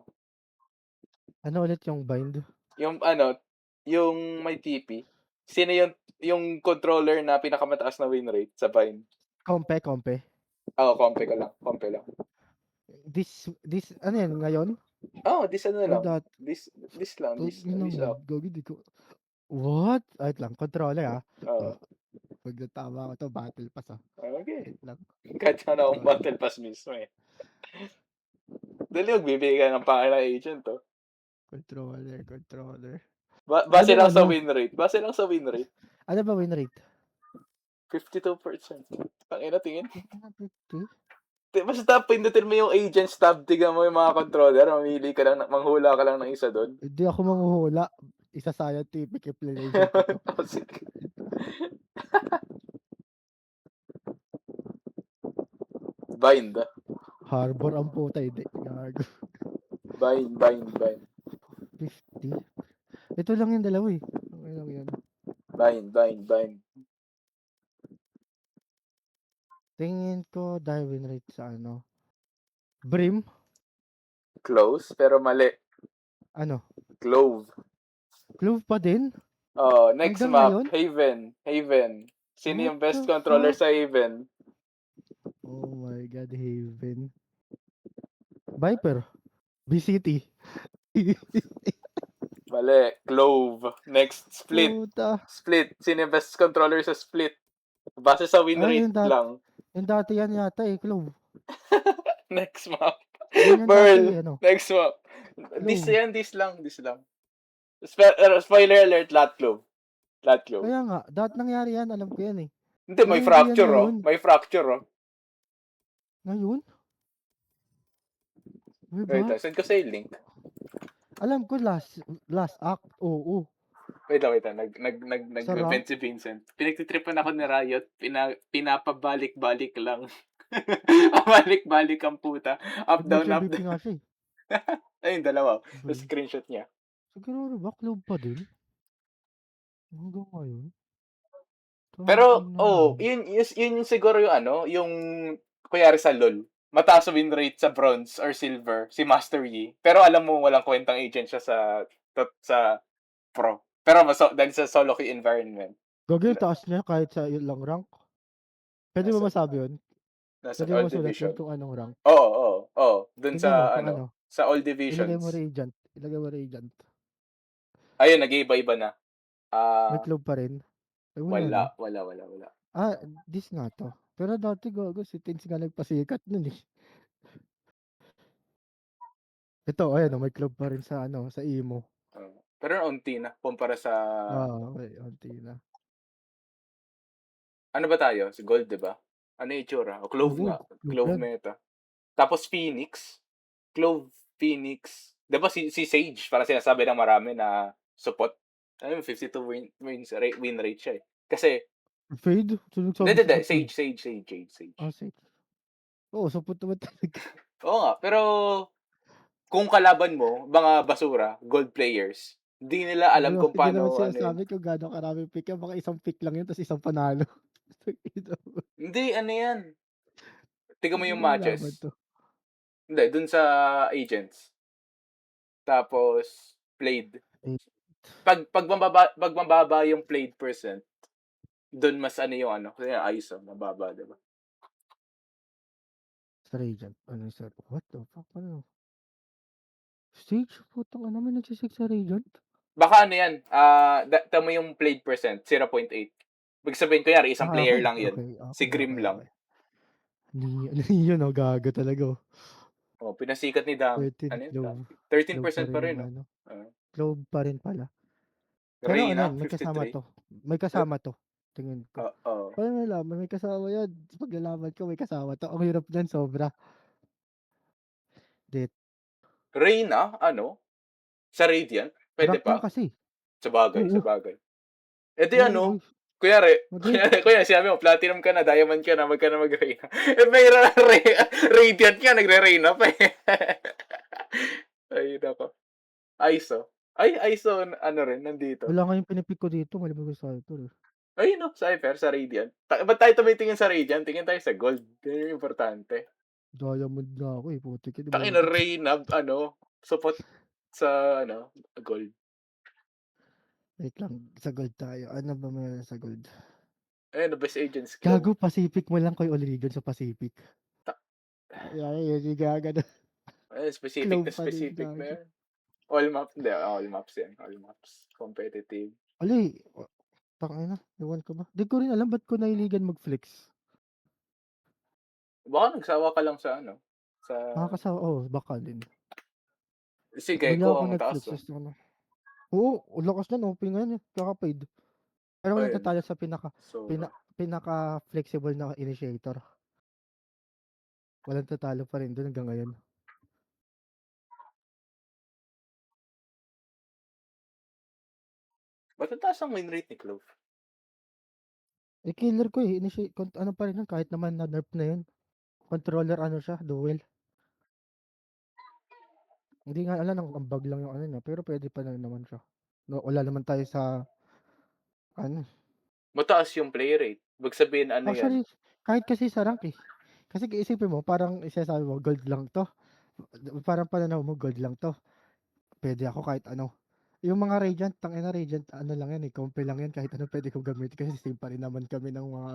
Ano ulit yung bind? Yung ano, yung may TP. Sino yung controller na pinakamataas na win rate sa Bind? Kompe. Oo, kompe lang. This ano yan ngayon? Oo, this ano Or lang, that this lang, taginang this yan, up. gago di ko what? Wait lang, controller, Oo, ah. 'Pag natama ko 'to battle pass, okey. Wait lang, Kahit sana akong controller, battle pass mismo, eh. Dali magbibigay ka ng pangalang agent, oh. controller. Base Anong lang sa ano? win rate, base lang sa win rate, Ano ba win rate? 52%. Tangina tingin. Tangina 50? Basta pindutin mo yung agents tab, tignan mo yung mga controller, mamili ka lang manghula ka lang ng isa dun. Hindi ako manghuhula. Isa scientific explanation ko 'to. Oh, sige. Bind, Harbor ang puta, hindi, gago. bind. 50? Ito lang yung dalawa, eh. Okey lang 'yan. Bind. Tingin ko dahil win rate sa ano, Brim? Close, pero mali. Ano, Clove. Clove pa din? Oh, next Hanggang map, ngayon? Haven. Sino What yung best the controller fuck? sa Haven? Oh my God, Haven. Viper, BCT. Mali, Clove. Next, Split. Puta. Sino yung best controller sa Split? Base sa win Ay, rate lang. yung dati yan yata, eh, Clove. Next map. Yan yung dati, Pearl. eh, ano, Next map. Clove. This lang. Spoiler alert, lahat Clove. Lahat Clove. Kaya nga, nangyari yan, alam ko yan, eh. Hindi, Pero may hindi yan fracture, oh. ngayon. May fracture, oh. Ngayon? Di Wait, ba? send ko sa link. Alam ko last act, oo. Wait lang. Sa rank, Nag-vent si Vincent. Pinagtitripan ako ni Riot. Pinapabalik-balik lang. Pabalik-balik ang puta. Up, down, nag-mutual up, BP down. nga siya, eh. Ayun, dalawa. Sa Sabay. screenshot niya. Siguro ba, Clove pa din? Hanggang ngayon? Pero, Tangina oh, yan. yun yung siguro yung ano, yung, kunyari sa LoL. Mataas win rate sa bronze or silver, si Master Yi. Pero alam mo, walang kwentang agent siya sa pro. Pero dahil sa solo queue environment. Gago yung taas niya kahit sa ilang rank. Pwede mo Nasa, masabi yun? nasa Pwede mo all masulat yun division. kung anong rank? Oo. Dun Tignan mo sa kung ano, ano. sa all Ilagay mo divisions. Radiant. Ilagay mo Radiant. Ayun, nag-iiba-iba na. May Ah, Clove pa rin? Ay, wala, no? wala. Ah, this nga to. Pero dati gago, si Tins nga nagpasikat nun, eh. Ito, ayan, may Clove pa rin sa ano, sa Emo. Pero unti na kumpara sa May onti na. ano ba tayo? Sa gold, 'di ba? Ano yung itsura? O Clove Oo, nga, Clove Clove yan. meta. Tapos Phoenix, Clove, Phoenix. 'Di ba si Sage parang sinasabi ng marami na support. Ano yun, 52 win rate siya, eh. Kasi Fade? Sino nagsabi support dun? Sage. Sige. Oo, support naman talaga. Oo nga, pero kung kalaban mo mga basura, gold players, di nila alam kung Hindi paano naman ano yun. sinasabi kung gaano karaming pick yan, baka isang pick lang yun tas isang panalo. Tangina mo. Hindi, ano yan, tignan mo yung Kanino nilaban matches. 'to? Hindi, dun sa agents. Tapos played. Eh, Pag mababa yung played percent, dun mas ano yung ano, kasi ISO mababa, 'di ba? sa Radiant, ano sa what the fuck, ano? Stage? Putang ina, may nagsi-Sage sa Radiant? Baka ano yan, tignan mo yung played percent, 0.8. Ibig sabihin kunyari isang player lang yun, si Grim lang. Okey. Neon, oh, gago talaga, oh. Oh, pinasikat ni Dami. 13 Ano yun, Clove. Dami? thirteen Clove pa percent pa rin rin, yung oh. ano, Oo. Clove pa rin pala. Pero ano Reyna, yan, three. may kasama 'to, tingin ko. Oo. Paano nalaman may kasama yan? Pag nalaman ko may kasama 'to, ang hirap niyan sobra. Det Reyna, ano, sa Radiant? Puwede rank lang pa? kasi. Sabagay, Oo, sabagay. Eh, di oo, ano, uy, kunyari mag-rate kunyari sinabi mo platinum ka na, diamond ka na, 'wag ka na mag-reyna. Eh, may radiant nga nagre-reyna pa, eh. Ay naku, ISO. Ay, ISO ano rin nandito. wala nga yung pini-pick ko dito maliban sa Cypher, eh. Ayun 'no, Cypher sa Radiant. Ba't tayo tumitingin sa Radiant, tingin tayo sa gold, yun yung importante. Diamond na ako, eh, putik ina Tangina bakit? Reyna ano, supot sa ano, gold. Wait lang, sa gold tayo. Ano ba meron sa gold? Ayun, best agents glow. Gago Pacific mo lang kay All Region sa Pacific. Ta Ay, yun yung gagana. Ayun, specific Clove na pa din specific na gago. yun. All map hindi, all maps yan, all maps. Competitive. Ala, eh, tangina, ewan ko ba. Di ko rin alam ba't ko nahiligan mag-flex. Baka nagsawa ka lang sa ano, sa Nakakasawa, baka din. si Bigla Gecko ako ang nag-flex taas, oh. ta's ano, oo, ang lakas nun OP ngayon, eh, kaka-paid. Pero walang Ayun, tatalo sa sobra. pinaka-flexible na initiator. Walang tatalo pa rin dun hanggang ngayon. Ba't ang taas ang win rate ni Clove? Eh, killer ko, eh, ano pa rin yun kahit naman na-nerf na yun. Controller ano siya, duel. Hindi nga alam ang bug lang yung ano niya, pero pwede pa na naman siya. No, wala naman tayo sa ano. Mataas yung play rate. Ibig sabihin ano yan, Actually, kahit kasi sa rank, eh. Kasi isipin mo parang isasabi mo gold lang 'to, parang pananaw mo gold lang 'to, puwede ako kahit ano. Yung mga Radiant, tangina Radiant ano lang yan, eh, compre lang yan kahit ano puwede kong gamitin kasi same pa rin naman kami ng mga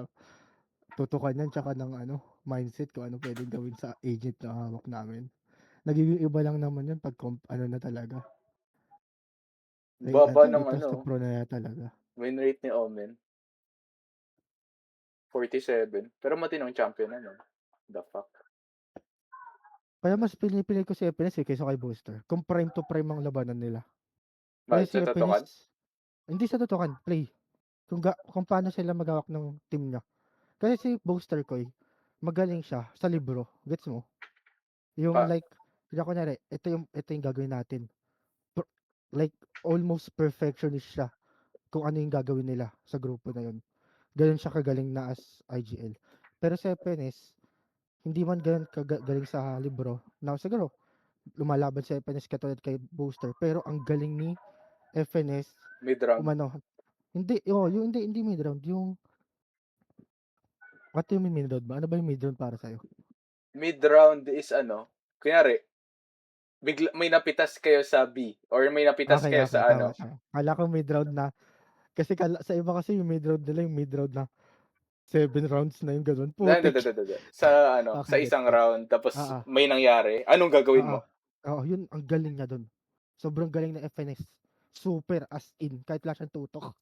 tutukan niyan tsaka ng ano, mindset kung ano puwedeng gawin sa agent na hawak namin. Nagiging iba lang naman yun 'pag ano na talaga, baba tawag ng dito, ano, sa pro na talaga. win rate ni Omen, 47. Pero matinong champion ano, the fuck. Kaya mas pinipili ko si Epenes, eh, kaysa kay Booster, kung prime to prime ang labanan nila. Kasi Bakit si sa Epenes totokan? hindi sa tutukan, play. Kung paano sila maghawak ng team niya. Kasi si Booster Koy, magaling siya sa libro, gets mo? Yung Pa like, kunyari, ito yung gagawin natin. Per- like, almost perfectionist siya kung ano yung gagawin nila sa grupo na yun. Ganun siya kagaling na as IGL. Pero si Epenes, hindi man ganun kagaling sa libro. Now, siguro, lumalaban si Epenes katulad kay Booster. Pero ang galing ni FNS, mid-round. umano, hindi mid-round, yung, what do you mean mid-round ba? Ano ba yung mid-round para sa'yo? Mid-round is ano, kunyari may napitas kayo sa B or may napitas Okay, kayo okay, sa tama, ano, tama. Akala ko mid-round na, kasi sa iba kasi yung mid-round nila, yung mid-round na 7 rounds na yung gano'n, putik. sa ano, Okay, sa gets, isang gets. round tapos Oo, may nangyari, anong gagawin oo. mo? Oo, yun ang galing niya dun. Sobrang galing ng FNS. Super as in, kahit wala siyang tutok.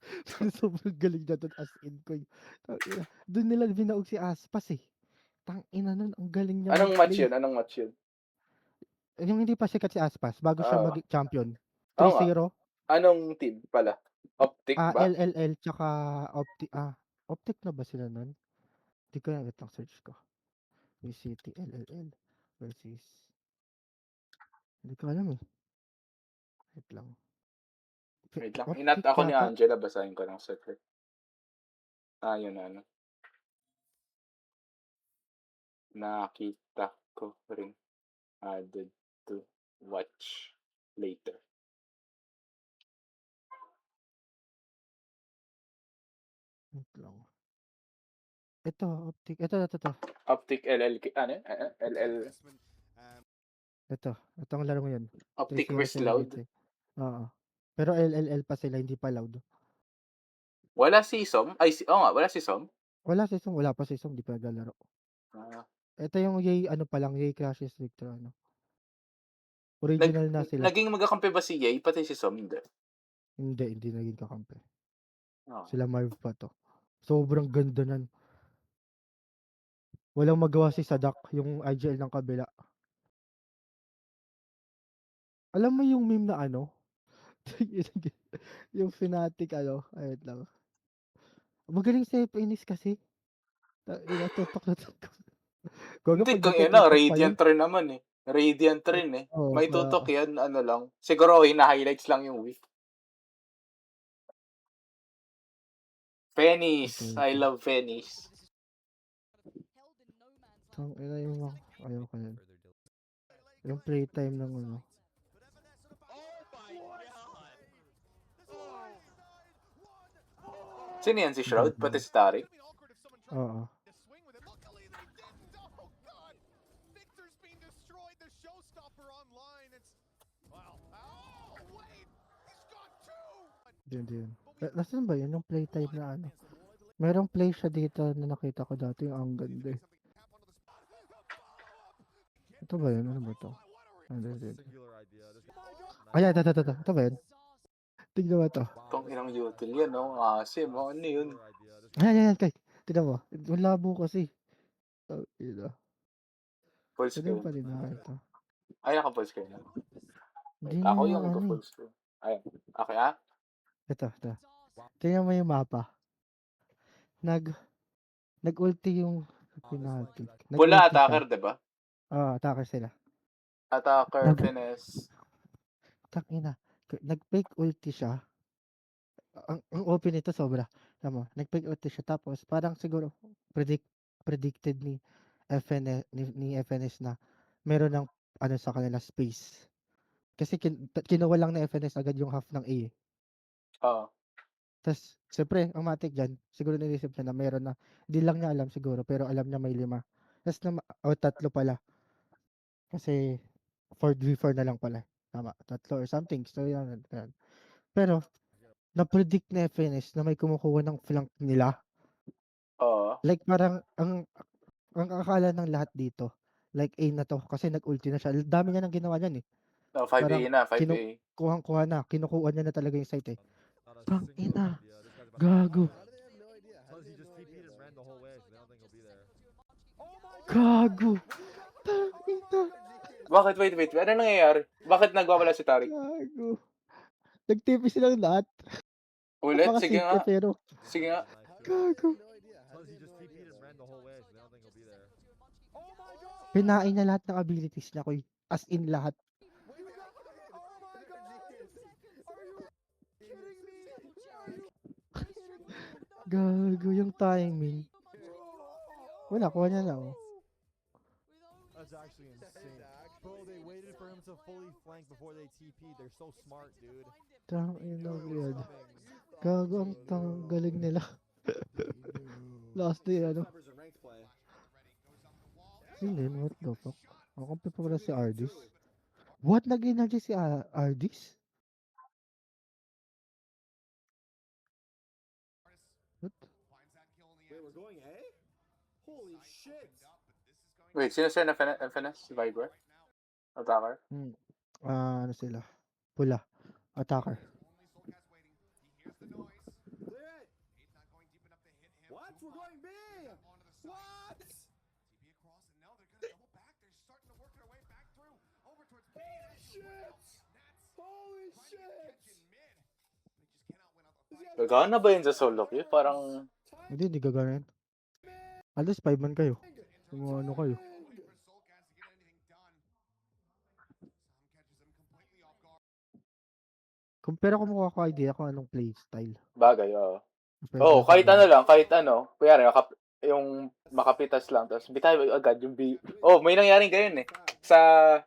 Sobrang galing niya dun as in ko. Tangina. Dun nila binaog si Aspas, eh. Tangina nun, ang galing niya Anong match mag-play. yun, anong match yun? Yung hindi pa sikat si Aspas, bago siya Oo, mag-champion. oo nga. 3-0, Anong team pala? Optic ba? LLL tsaka Optic na ba sila nun? Di ko na, wait lang, search ko. City LLL versus, hindi ko alam, eh. Wait lang. Wait lang, hinat Optic ako ni yata. Angela, basahin ko ng secret. Yun na ano, nakita ko rin, added to watch later. Wait lang. Ito, Optic. Ito. Optic LLK ano yun? LL Ito ang laro ngayon. Optic 3-0 Risk sila Loud? dito, eh. Oo. Pero LLL pa sila, hindi pa loud. Wala si Som? Ay, oo nga, wala si Som? Wala pa si Song, di pa naglalaro. Ah, Ito yung Yay, ano pa lang, Yay Crashes Victor, ano. nag Original na sila. naging magkakampi ba si Yay pati si Som? Hindi. Hindi naging kakampi. Oo. Sila Marv pa to. Sobrang ganda nan. Walang magawa si Sadak, yung IGL ng kabila. Alam mo yung meme na ano? Yung Fnatic ano, ayun lang. Magaling si Enis kasi. Ina tutok na tutok. Gago Hindi, pag kang ina, nagtututok pa yun. Radiant rin naman, eh. Radiant rin, eh. Oo, May kaya tutok 'yan, ano lang, siguro hina-highlights lang yung week. Venice, I pupuwede. love Venice. Tangina yung mga ayoko nun. Yung playtime ng ano. Sino 'yan, si Shroud, Bago. pati si Tarik? Oo. Yun. Nasaan ba yun? Yung playtime na ano? Merong play siya dito na nakita ko dati. Ang ganda eh. Ito ba yun? Ano ba ito? Hindi. Ayan, ito. Ito ba yun? Tignan mo ito. Tanginang util 'yan, oh, asim, oh, ano 'yun? Ayan. Kay. Tignan mo. Yung labo kasi. Tangina. Full Ito yung screen. paninahan ito. Ay, naka-full screen na. Hindi Wait, na ako yung yung ano eh. nagfa-full screen. Ayan, okey, ah? Ito. Tingnan mo yung mapa. Nag, nag-ulti yung Fnatic. Pula Nag-ulti siya. attacker, 'di ba? Attacker sila. Attacker, Nag, finesse. Tangina. Nag-fake ulti siya. Ang OP nito sobra. Tama, nag-fake ulti siya tapos parang siguro predicted ni FNS na meron ng ano sa kanila space. Kasi kinuha lang ni FNS agad yung half ng A. Eh. Oo. Tas siyempre ang matik diyan, siguro niisip niya na meron na di lang niya alam siguro pero alam niya may 5. Tas na tatlo pala. Kasi 4v4 na lang pala. Tama, tatlo or something. So yan. Pero na-predict ni FNS na may kumukuha ng flank nila. Oo. Like parang ang akala ng lahat dito, like A na 'to kasi nag-ulti na siya. Dami niya ng ginawa niyan, eh. Oh, 5A Parang na, 5A. kinukuha niya na talaga yung site, eh. Tangina, gago. Gago. Tangina, Bakit? Wait, ano nangyayari? Bakit nagwawala si Tarik? gago. Nag-TP silang lahat. Ulit? Sige Napakasimple nga, pero sige nga. gago. Pinain niya lahat ng abilities niya, Koy. As in lahat. Gago yung timing. Wala, kuha niya lang. Oh. That's actually insane. Bro, they waited for him to fully flank before they TP. They're so smart, dude. Tangina Knew it was yan. coming. Gago ang galing nila. Last day, ano? Silin, what the fuck? Ang kampi pa pala si Ardis. What? Nag-energy si Ardis? What? Wait, we're going A? Holy shit! Wait, sino sir na FNS? Si Viper? Attacker? Ano sila? Pula. Attacker. Clear it! What? We're going B! What? Holy shit! Gagana ba yun sa solo queue? Parang, Hindi gagana yan. At least 5 man kayo. Kung ano kayo. Pero kung mukha ko idea kung anong play style. bagay, oo. Pwede Oo, natin kahit ano gawin. lang, kahit ano. Kunyari, yung makapitas lang, tapos bitay agad yung B. Oh, may nangyaring ganyan eh. Sa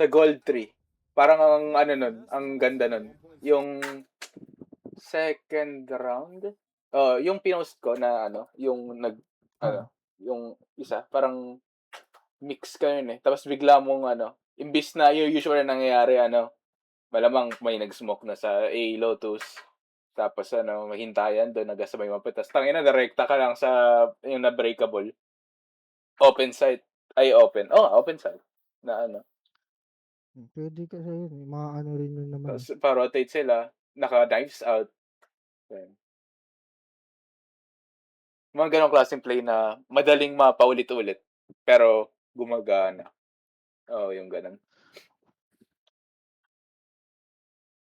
Gold 3. Parang ang ano nun, ang ganda nun. Yung second round? Oh, yung pinost ko na ano, yung Ah. yung isa, parang mix ka yun eh. Tapos bigla mong ano, imbis na yung usual na nangyayari, ano, malamang may nag-smoke na sa A Lotus. Tapos ano, mahintayan doon, nagasabay mapitas. Tangina, direkta ka lang sa yung na-breakable. Open site. Ay, open. Oh, open site. Na ano. Pwede kasi yun. Mga ano rin yun naman. Tapos pa-rotate sila. Naka-knives out. Yan. Mga ganong klaseng play na madaling mapaulit-ulit. Pero gumagana. Oo, yung ganon.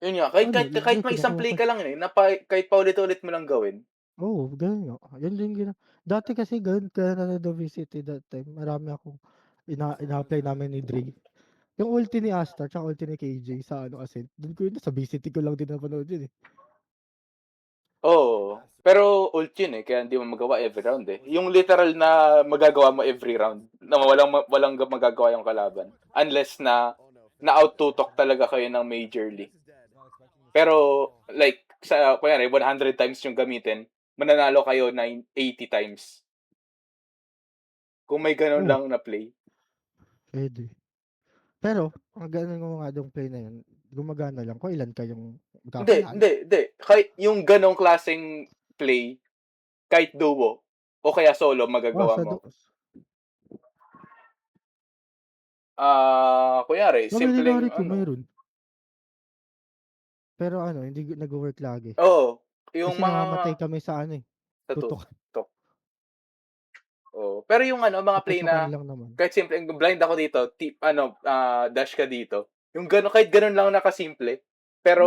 Yun nga, kahit may isang play ka lang eh, kahit paulit-ulit mo lang gawin. Oo, ganun nga. Yan din dati kasi ganun kaya na VCT that time. Marami akong ina-apply namin ni Dre. Yung ulti ni Astar tsaka ulti ni KJ sa ano Ascent, dun ko yun sa VCT ko lang din napanood yun eh. Oo. Pero ult yun eh, kaya hindi mo magawa every round eh. Yung literal na magagawa mo every round, na walang magagawa yung kalaban. Unless na na-out-tutok talaga kayo ng majorly. Pero like sa kunyari 100 times yung gamitin, mananalo kayo ng 80 times. Kung may ganun Oo, lang na play. pwede. Pero, ang ganun mo nga dong play na yun, gumagana lang kung ilan kayong magkakalala. Hindi. Kahit yung ganong klaseng play, kahit duo, o kaya solo, magagawa Sa mo. Kunyari, Sa simpleng Mininari ko meron. Pero ano, hindi nag-work lagi. Oo. Yung Kasi mga namamatay kami sa ano eh, sa tutok. tutok. Oo. Pero yung mga play Tutukan na lang naman. kahit simple, blind ako dito, dash ka dito. Yung gano'n, kahit gano'n lang nakasimple. Pero,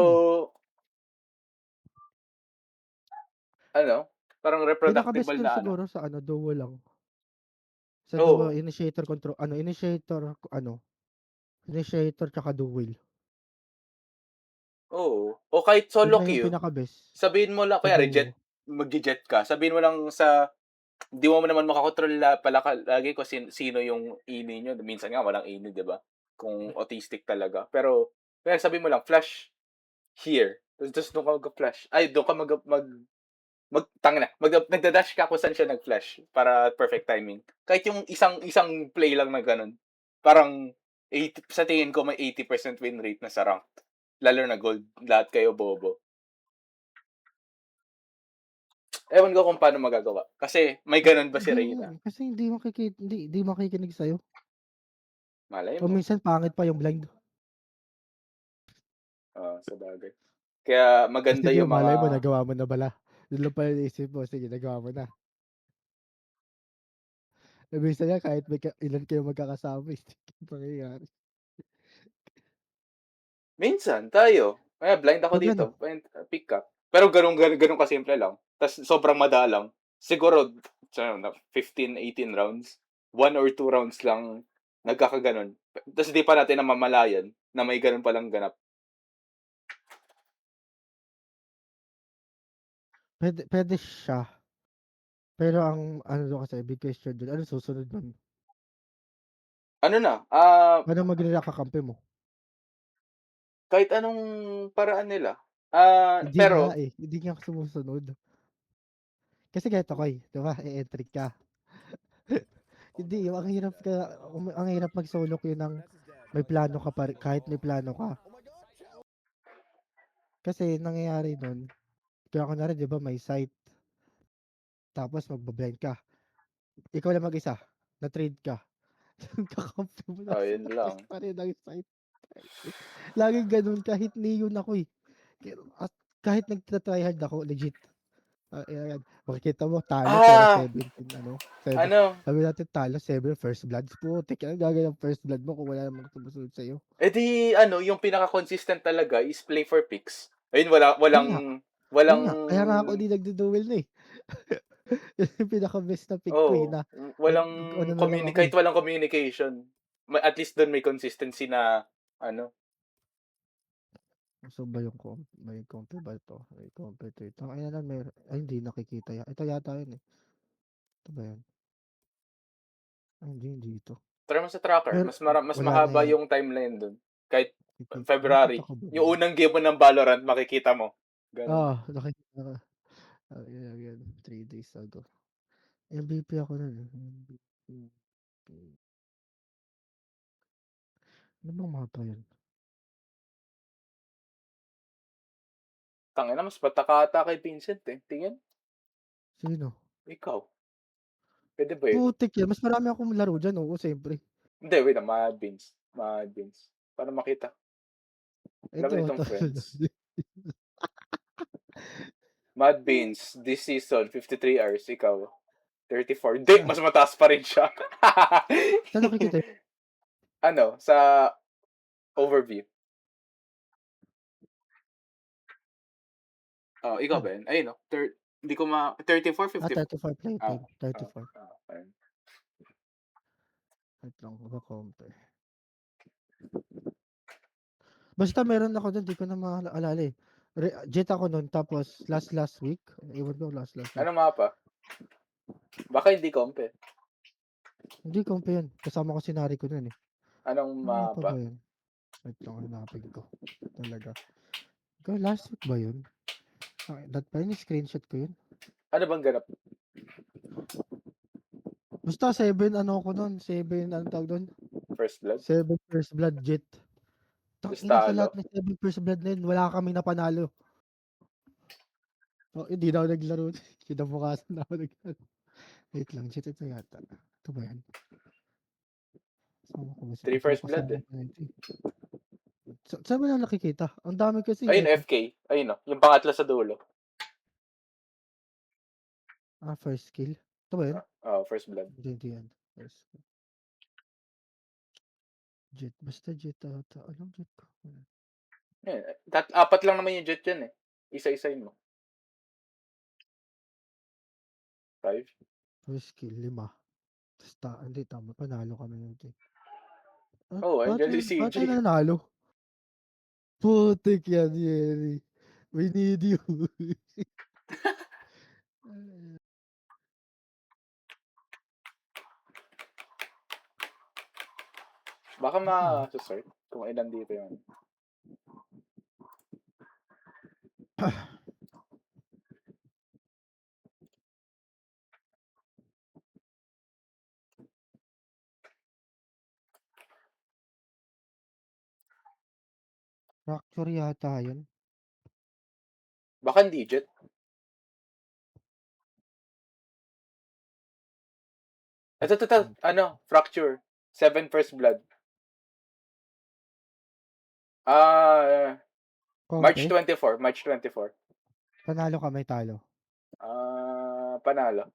parang Pinaka-best reproducible ko na siguro sa ano, duo lang. Sa duo, Oo. initiator control, initiator tsaka duel. Oo. O kahit Yun solo lang yung queue, pinaka-best sabihin mo lang, sa kunyari, duo. magje-jet ka, sabihin mo lang di mo naman makakontrol lagi kung sino yung ini nyo. Minsan nga, walang ini, di ba? Kung autistic talaga. Pero, kaya sabihin mo lang, flash here. Tapos doon ka mag-flash. Ay, doon ka nagda-dash ka kung saan siya nag-flash para perfect timing. Kahit yung isang play lang na ganun. Parang sa tingin ko may 80% win rate na sa ranked. Lalo na gold. Lahat kayo bobo. Ewan ko kung paano magagawa. Kasi may ganun ba si Reyna? Kasi hindi makikinig sa'yo. Malay O mo. minsan pangit pa yung blind. Sa bagay. Kaya maganda Sige, yung malay mo mga... nagawa mo na pala. Yun lang pala naisip mo, sige nagawa mo na. Minsan nga kahit ilan kayo magkakasama, hindi pangyayari. Minsan, tayo. Kaya blind ako Pag dito. ano, Pick up. Pero ganun kasimple lang. Tapos sobrang madalang. Siguro, 15, 18 rounds. 1 or 2 rounds lang nagkakaganon. Tapos di pa natin namamalayan na may ganun palang ganap. pwede siya. Pero ang ano doon kasi, big question doon, ano susunod nun? Ano na, Paano magre-react kakampi mo? kahit anong paraan nila. Hindi nga Pero, eh, hindi nga ako sumusunod. Kasi ganito Koy, di ba, e-entry ka. Hindi, ang hirap mag-solo queue ng may plano ka pa, kahit may plano ka. Kasi nangyayari nun, kaya ko na rin, di ba, may site, tapos magbablind ka. Ikaw lang mag-isa, na-trade ka. Yung kakampi mo nasa yun taas lang. pa rin ang site. Laging ganun, kahit neon ako eh. At kahit nagtatryhard ako, legit. Ayan. Makikita mo, talo pero Ah, 17, 7. ano, Sabi natin talo, 7 first bloods. Putik, ano gagawin ng first blood mo kung wala namang sumusunod sa'yo? yung pinaka-consistent talaga is play for picks. Ayun, Yun nga, walang, kaya nga ako di nagdo-duel na eh. Yun yung pinaka-best na pick ko eh, oh, na ano na lang ako kahit eh. walang communication. At least doon may consistency na, So ba yung may compare ba ito? May compare to ito. Ay, hindi nakikita yan. Ito yata yun eh. Ito ba yan? Ay, hindi ito. try mo sa tracker. Pero, Mas wala na mahaba yan. yung timeline doon. Kahit Nakita February. ko ba Yung yan? unang game mo ng Valorant, makikita mo. Ganun. Nakikita ko. Yan. 3 days ago. MVP ako nun eh. MVP. Ano bang mapa yun? Tangina, mas pataka ata kay Vincent eh. Tingin, Sino? ikaw. Pwede ba yun? Putik yan. Mas marami akong laro dyan. Oo, siyempre. Hindi, wait na, Mad Beans. Mad Beans. Para makita. Alam mo Ito. nitong friends. Mad Beans, this season, 53 hours. Ikaw, 34. Hindi, Saan? mas mataas pa rin siya. Saan nakikita yun? Sa overview. Ikaw Saan? ba yun? Ayun, no? Hindi ko 34, 54. 34 Ah, playtime. 34. ayun. Wait lang. Compare. Basta meron ako dun, di ko na maalala eh. Jet ako nun, tapos last week, ewan ko last week. Ano mapa? Baka hindi kompe. Hindi, kompa yun. Kasama ko si Nari ko nun eh. Anong Ano pa mapa? ba yun? Wait lang, hanapin ko. Talaga. Ikaw, last week ba yun? That pa yun, screenshot ko yun. Ano bang ganap? Basta 7, ano ko nun? 7, anong tawag doon? First blood? 7 first blood jet. Tapos Tangina sa talo. lahat ng 7 first blood na yun, wala kami napanalo. Oh, hindi na ako naglaro. Kinabukasan na ako naglaro. Wait lang, jet ito yata. Ito ba yan? Sama ko ba? 3 Ito first blood kasama eh. ko na ito eh. Saan mo na nakikita? Ang dami kasi Ayun, eh. FK. Ayun no. Yung pangatlo sa dulo. First kill. Ito ba yun? First blood. Hindi yan. First kill. Jet. Basta jet ata. Anong jet ko? Ayun. Apat lang naman yung jet yan eh. Isa-isayin mo. 5. First kill, 5. Hindi, tama. Panalo kami nun eh. Oh, andyan si Ba't tayo CJ. nanalo? Putik yan, Yeri. We need you. Baka ma-sort kung ilan dito yun. Fracture yata yun. Baka hindi jet. Ito. Ano? Fracture. 7 first blood. March Kompe? 24. March 24. Panalo ka, may talo. Panalo.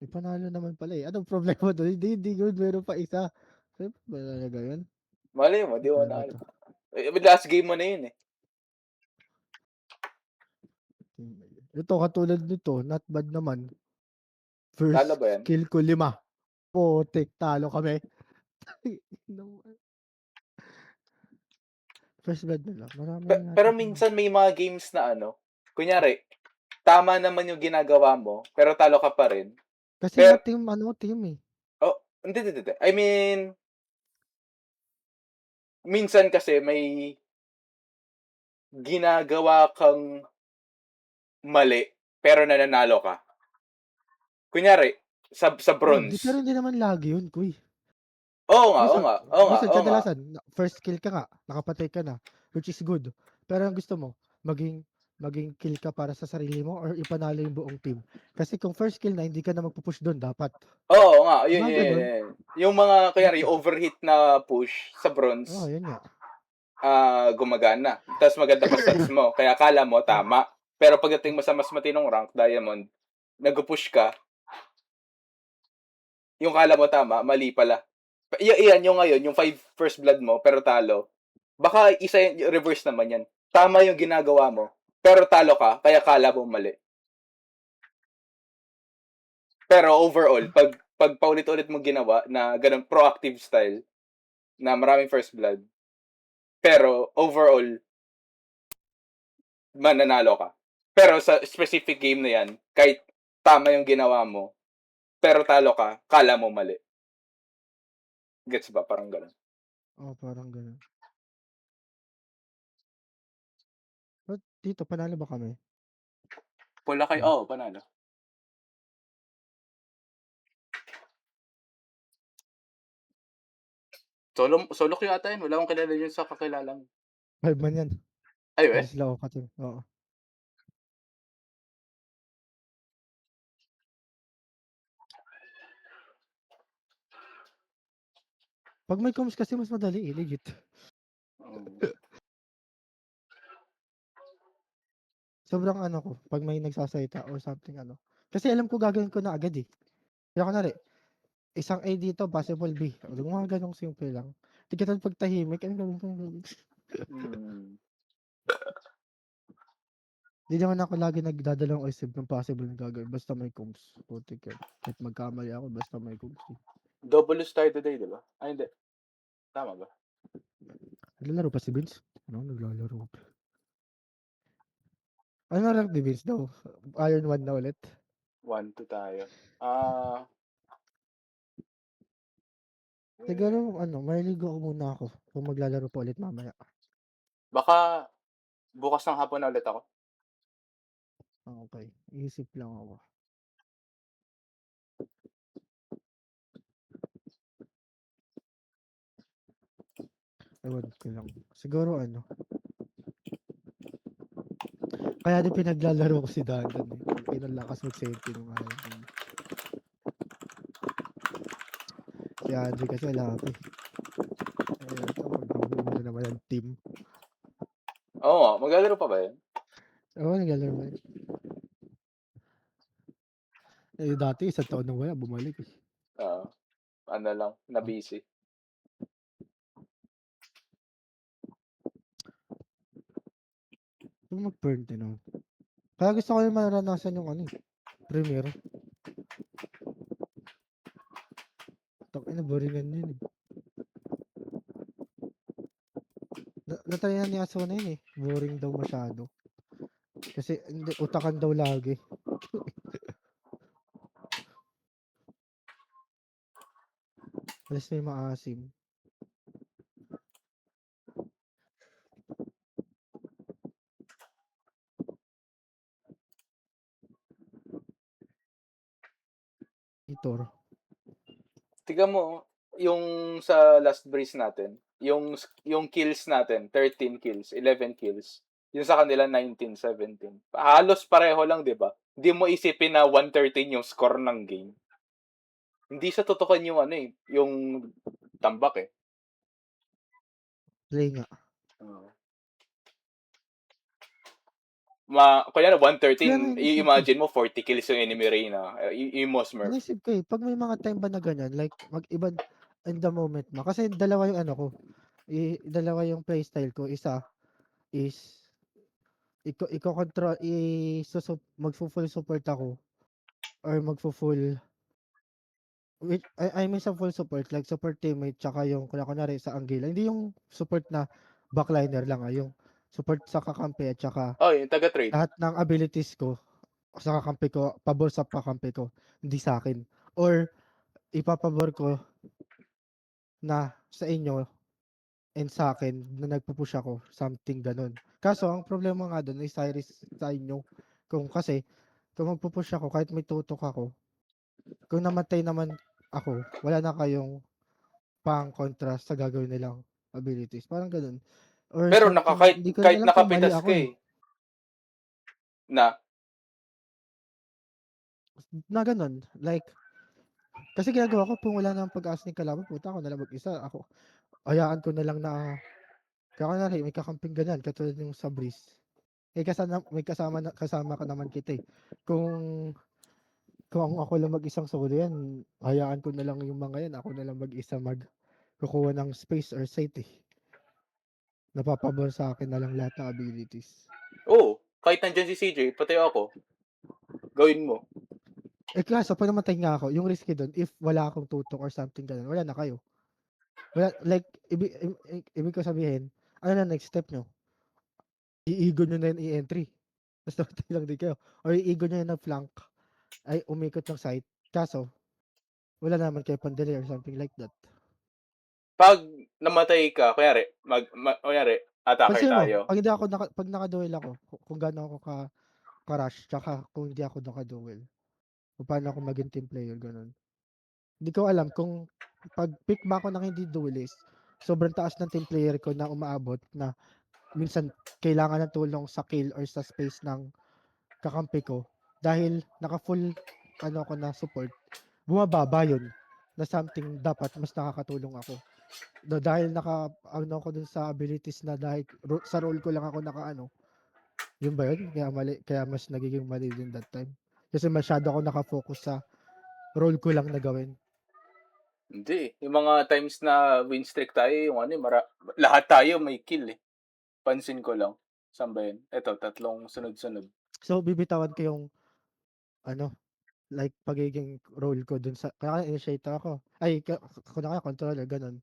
Panalo naman pala eh. Anong problema doon? Hindi good. Meron pa isa. Saan ba talaga yun? Malay mo, di mo Ano na to? last game mo na yun eh. Ito, katulad nito, not bad naman. Talo First ba yan? skill ko 5. Putik, talo kami. First blood na lang. Marami na Pero natin. minsan may mga games na ano, kunyari, tama naman yung ginagawa mo, pero talo ka pa rin. Kasi Pero, nga team eh. hindi. I mean, minsan kasi may ginagawa kang mali, pero nananalo ka. Kunyari, sa bronze. Pero hindi naman lagi yun, kuy. Oo nga. Kadalasan, first kill ka nga, nakapatay ka na, which is good. Pero ang gusto mo, maging kill ka para sa sarili mo or ipanalo yung buong team. Kasi kung first kill na, hindi ka na magpupush doon, dapat. Oo nga, yun. Ganun. Yung mga, kunyari, overhit na push sa bronze, Yun nga. gumagana. Tapos maganda pa stats mo. Kaya kala mo, tama. Pero pagdating mo sa mas matinong rank, diamond, nag-push ka, yung kala mo tama, mali pala. Iyan yung ngayon, yung 5 first blood mo, pero talo. Baka isa yung reverse naman yan. Tama yung ginagawa mo, pero talo ka, kaya kala mo mali. Pero overall, pag paulit-ulit mo ginawa na ganun proactive style, na maraming first blood, pero overall, mananalo ka. Pero sa specific game na yan, kahit tama yung ginawa mo, pero talo ka, kala mo mali. Gets ba? Parang ganun. Parang ganun. But dito, panalo ba kami? Pula kayo, panalo. Solo ko yata yun. Wala akong kilala yun sa kakilalang. 5 man yan. Ay, Hindi sila ako katim. Oo. Pag may comms kasi mas madali legit. Sobrang ko, pag may nagsasalita or something Kasi alam ko gagawin ko na agad eh. Kaya kunwari, isang A dito, possible B. O, mga ganong simple lang. Di katulad pag tahimik, Di naman ako lagi nagdadalawang isip ng possible na gagawin. Basta may comms. Putik yan. Kahit magkamali ako, basta may comms. Double tayo today, di ba? Ay, hindi. Tama ba? Naglalaro pa si Vince? Ano, naglalaro pa. Ano rank ni Vince daw? Iron 1 na ulit? 1-2 tayo. Ah, Siguro maliligo muna ako kung maglalaro pa ulit mamaya. baka bukas ng hapon na ulit ako. Okay, isip lang ako. Ewan ko lang. Siguro kaya din pinaglalaro ko si Dandan eh. Tangina ang lakas mag-senti nung araw na yun. Si Andre kasi wala pa eh. Ito, magbubuo naman ng team. Oo nga, maglalaro pa ba yun? Oo, naglalaro ba yun? Eh, dati isang taon na wala, bumalik eh. Oo. Ano lang, na busy. Yung mag-burn din ako. Kaya gusto ko yung maranasan yung Premiere. Tangina, boringan yun eh. Natry na ni Asuna yun eh. Boring daw masyado. Kasi hindi, utakan daw lagi. Alas may maasim. Itor. Tignan mo, yung sa last breeze natin, yung kills natin, 13 kills, 11 kills. Yung sa kanila, 19, 17. Halos pareho lang, di ba? Hindi mo isipin na 113 yung score ng game. Hindi sa tutukan yung yung tambak eh. Play nga. Oo. Kunyari Kaya nga 113, inisip ko. i-imagine mo 40 kills yung enemy Reyna. Yung mo Smurf. Inisip ko eh. Pag may mga time ba na ganyan, like mag-iba in the moment mo. Kasi dalawa yung ko. Dalawa yung playstyle ko. Isa is control magfo-full support ako or magfo-full I mean sa full support like support teammate tsaka yung kunwari sa Anguila. Hindi yung support na backliner lang yung support sa kakampi at tsaka Oh, yung taga-trade. lahat ng abilities ko sa kakampi ko, pabor sa kakampi ko, hindi sa akin. Or ipapabor ko na sa inyo and sa akin na nagpo-push ako, something gano'n. Kaso ang problema nga do'n is sa inyo. Kasi kung magpo-push ako kahit may tutok ako, kung namatay naman ako, wala na kayong pang-kontra sa gagawin nilang abilities, parang gano'n. Or Pero something, hindi ko rin kahit alam kung mali nakapitas ako ka eh. na Na gano'n, like, kasi ginagawa ko kung wala namang pag-asa ng kalaban, puta ako na lang mag-isa. Hayaan ko na lang na, kunwari may kakamping ganyan, katulad yung sa Breeze. Kasama ka naman kita eh. Kung kung ako lang mag-isang solo yan, hayaan ko na lang yung mga yan, ako na lang mag-isa kukuha ng space or site eh. Napapabor sa akin na lang lahat ng abilities. kahit nandiyan si CJ, pati ako, gawin mo. Eh kaso pag namatay nga ako, yung risky doon, if wala akong tutok or something ganun, wala na kayo. Wala, like, ibig ko sabihin, ano na next step nyo? Iigo nyo na yung i-entry. Tapos namatay lang din kayo. Or iigo nyo na ng flank, ay umikot ng site. Kaso, wala naman kayo pandeli or something like that. Pag namatay ka, kunyari, attacker Pansin mo, tayo. pag naka-duel ako, kung gaano ako ka-rush, tsaka kung hindi ako naka-duel, kung paano ako maging team player, ganun. Hindi ko alam kung pag pick ba ako ng hindi duelist, sobrang taas ng team player ko na umaabot na minsan kailangan ng tulong sa kill or sa space ng kakampi ko dahil naka-full ako na support, bumababa yun na something dapat mas nakakatulong ako. Dahil ako dun sa abilities na dahil sa role ko lang ako yun ba yun? Kaya mali, kaya mas nagiging mali din that time. Kasi masyado ako nakafocus sa role ko lang na gawin. Hindi. Yung mga times na win streak tayo, lahat tayo may kill eh. Pansin ko lang. Saan ba yun? Ito, 3 sunod-sunod. So, bibitawan ko yung like pagiging role ko dun sa kaya initiator ako. Ay, ako na kaya controller ganun.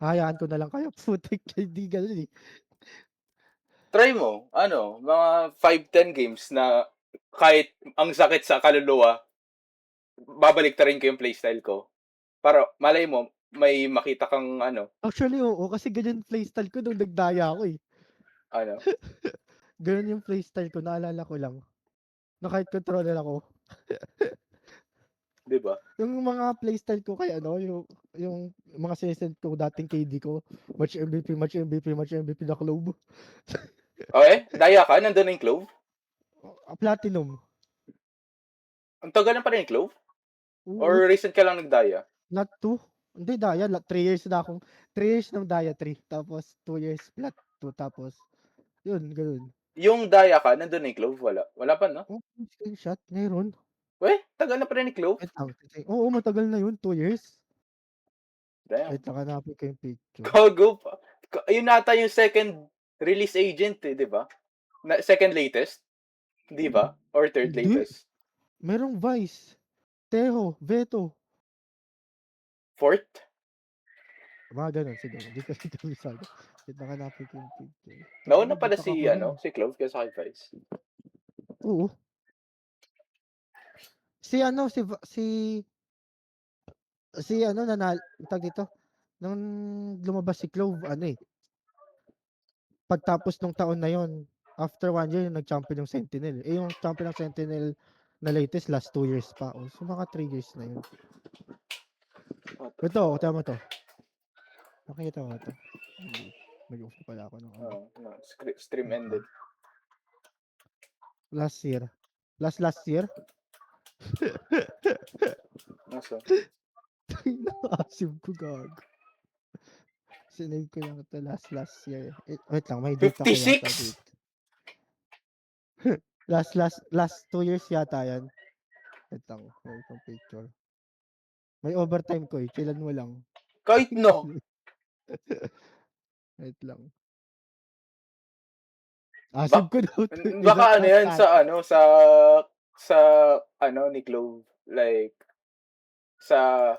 hahayaan ko na lang kayo. Putik, hindi gano'n, eh. Try mo, mga 5-10 games na kahit ang sakit sa kaluluwa, babaliktarin ko yung playstyle ko. Para malay mo, may makita kang Actually, oo, kasi ganyan playstyle ko nung nagdaya ako, eh. ano, Gano'n yung playstyle ko, naalala ko lang, na kahit controller ako. 'di ba? Yung mga playstyle ko kay yung mga sinesend ko dating KD ko, match MVP, match MVP, match MVP na Clove. Okay, daya ka, nandun na yung Clove. Platinum. Ang tagal na pala yung Clove? Oo, Or recent ka lang nagdaya? Plat 2. Hindi Daya, 3 years na akong 3 years ng Daya 3, tapos 2 years Plat 2, tapos yun, gano'n. Yung daya ka, nandun na yung Clove? Wala. Wala pa, no? Oo, screenshot meron. Tagal na pala ni Clove. Wait lang, oo, matagal na yun, 2 years. Damn. Wait lang, hanapin ko yung picture. Gogo pa. Yun ata yung second release agent, eh, 'di ba? Second latest, 'di ba? Or third Hindi, latest? merong Vice, Teho, Veto, Fourth? mga gano'n siguro, hindi ko kabisado. Wait lang, hanapin ko yung picture. Nauna Tangina, pala bata si, ka pa nun, eh. si Clove kaysa kay Vice. Oo. Si ano, si ano tawag dito, nung lumabas si Clove pagtapos nung taon na yon, after 1 year nag-champion yung Sentinel. Eh, yung champion ng Sentinel na latest last 2 years pa. Oh, so mga 3 years na yun. What the Ito, fuck? tama to. Nakikita mo 'to? Hindi. Nag-off pala ako ng ano. No, stream Wait ended. lang. Last year. Last year? Nasa? Naasim ko, gago. Sinave ko lang ito last year. Wait lang, may date ako yata 56? dito. Last 2 years yata yan. Wait lang, meron pang picture. May overtime ko, eh, chilan mo lang. Kahit no. Wait lang. Ba Save ko daw 'to, baka dinat yan ata. sa ni Clove, like sa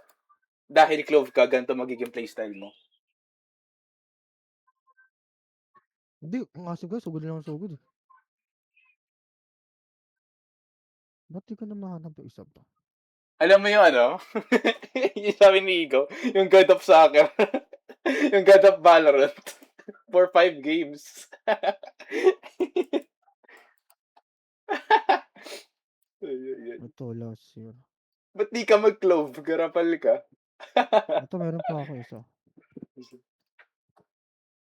dahil Clove ka ganito magiging playstyle mo. Hindi, ang asib ko sugod lang ng sugod, eh. Ba't di ko na mahanap yung isa pa? Alam mo yung yung sabi ni Igo, yung God of Soccer, yung God of Valorant for 5 games. Ay. Ito last year. Ba't di ka mag-Clove? Garapal ka. Ito meron pa ako isa.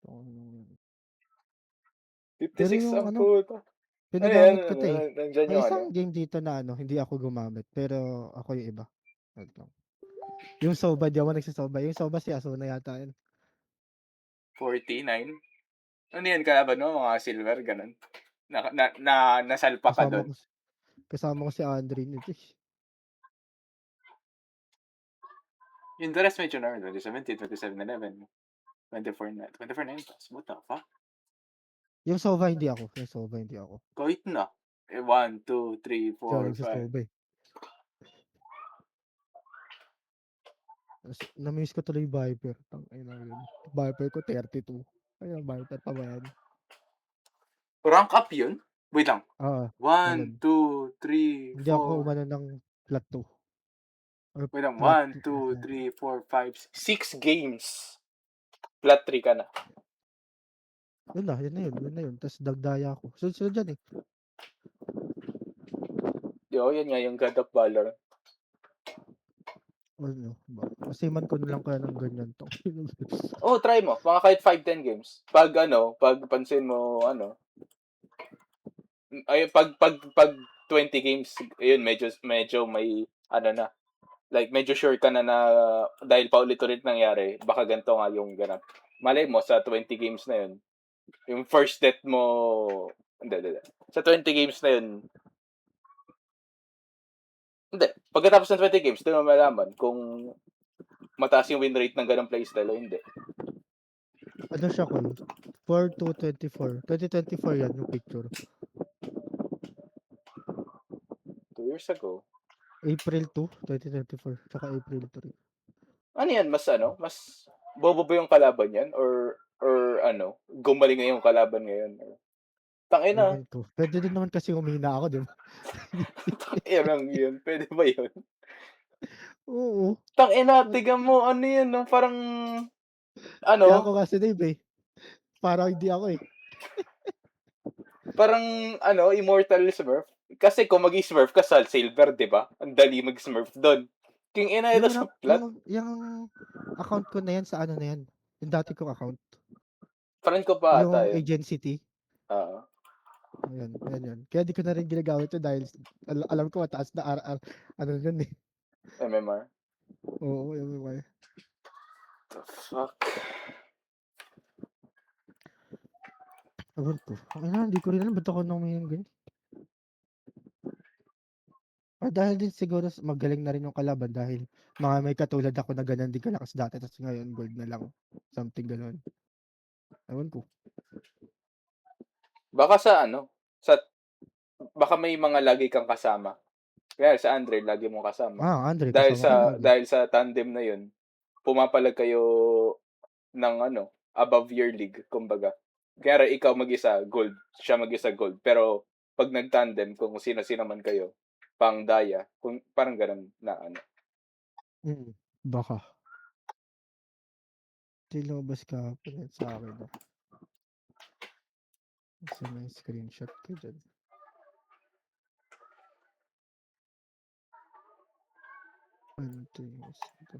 Ito, pero 56 yung ang puta. Ano yan? pinagamit ko 'to, eh. Nandyan May yung isang game dito na hindi ako gumamit, pero ako yung iba. Wait lang. Yung Soba, di ako nagsa-Soba. Yung Soba si Asuna yata yun. 49. Ano yan, kalaban mo? Mga silver, ganun. Nasalpa ka Kasama doon. ko kasama ko si Andre nito, eh. Yung the rest medyo na 2017, 27-11, 24-9 plus. What the fuck? Yung Sova hindi ako. Kahit na. 1, 2, 3, Hindi ako 4, 5. nagsa-Soba, eh. Na-miss ko tuloy Viper. Tangina yun. Viper ko 32. Ay, Viper pa ba yan? Rank up yun? Wait lang. Oo, 1, ganun. 2, 3, Hindi ako 4. umano ng plat 2. Or Wait lang. plat 1, 2, 3, 4, 5, 6 games. Flat 3 ka na. yun na yun. Tapos dagdaya ako. Sunod-sunod yan, eh. Yun nga yung God of Valorant. Ano ba? Masiman ko na lang kaya ng ganyan to. Oh, try mo. Mga kahit 5-10 games. Pag pansin mo, ay, pag 20 games, yun, medyo may, na, like, medyo sure ka na dahil paulit-ulit nangyari, baka ganito nga yung ganap. Malay mo, sa 20 games na yun, yung first death mo, hindi. Sa 20 games na yun, hindi. Pagkatapos ng 20 games, doon mo malaman kung mataas yung win rate ng ganong playstyle o hindi. Ano siya, Koy? 4-2-24. 2024 yan yung picture. 2 years ago. April 2, 2024. Tsaka April 3. Ano yan? Mas bobo ba yung kalaban yan or ano, gumaling nga yung kalaban ngayon? Tangina, Ewan ko. Puwede din naman kasi humina ako, 'di ba? tangina lang yun, puwede ba yun? Oo. Tangina, Ba't tignan mo ano yun 'no, parang kaya ako ano, nga sinave, eh. Parang hindi ako, eh. parang ano, immortal Smurf. Kasi kung mag-i-Smurf ka sa silver, 'di ba? Ang dali mag-Smurf dun. King-ina ito Yung sa rank plat, yung account ko na yan sa ano na yan, yung dati kong account. friend ko pa ata Yung yun. Agencity, Oo, ayan, yan yun. Kaya di ko na rin ginagamit yun dahil alam ko mataas na ano yun, eh. MMR. Oo, MMR. The fuck? Ewan ko. Ang ina, hindi ko rin alam ba't ako ng ganyan. Or dahil din siguro magaling na rin yung kalaban dahil mga may katulad ako na ganyan din kalakas dati tapos ngayon gold na lang. Something gano'n. Ewan ko. Baka sa ano, sa baka may mga lagi kang kasama. Kaya sa Andre lagi mong kasama. Andre Dahil kasama ko sa lagi. dahil sa tandem na yun, pumapalag kayo ng ano, above your league kumbaga. Kaya ikaw mag-isa gold, siya mag-isa gold. Pero 'pag nag-tandem kung sino-sino man kayo, pang-daya, kung parang gano'n na ano. Baka. Ito yung lumabas kahapon yan sa'kin, ah. Saan na yung screenshot ko diyan? Ano 'to ito?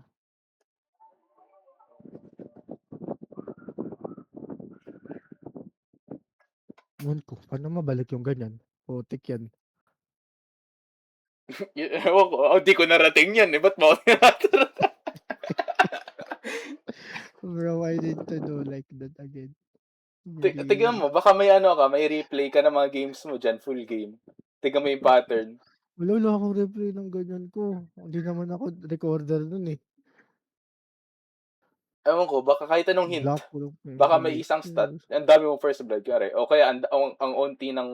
Ewan ko, paano mabalik yung ganyan? Putik yan. Ewan ko, di ko narating yan, eh, ba't mo ako tinatanong? Bro, I need to do like that again. Tignan mo, baka may ano ka, may replay ka ng mga games mo diyan, full game. Tignan mo yung pattern. Wala akong replay ng ganyan ko. Hindi naman ako recorder nun, eh. Ewan ko, baka kahit anong hint. Block ko ng Baka may isang stat, information. ang dami mong first blood, kunyari. O kaya ang onti ng,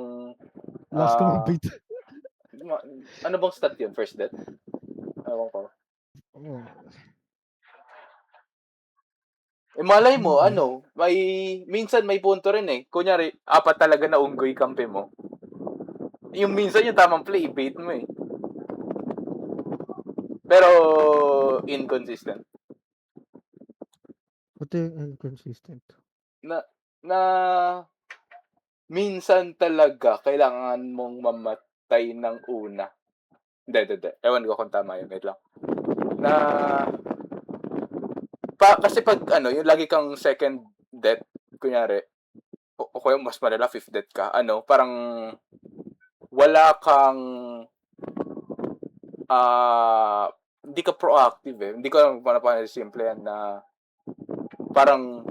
Last ko ah, mabait. ma- ano bang stat yun? First death? Ewan ko. Oo. Eh, malay mo, Sabagay. ano, minsan may punto rin eh. Kunyari, apat talaga na unggoy kampe mo. Yung minsan yung tamang play, bait mo eh. Pero, inconsistent. Pati yung inconsistent. Na minsan talaga kailangan mong mamatay ng una. Hindi. Ewan ko kung tama yun. Wait lang. Na, kasi pag ano, yung lagi kang second death, kunyari, o kaya mas malala, fifth death ka, ano, parang wala kang, hindi ka proactive eh. Hindi ko alam paano simple yan na parang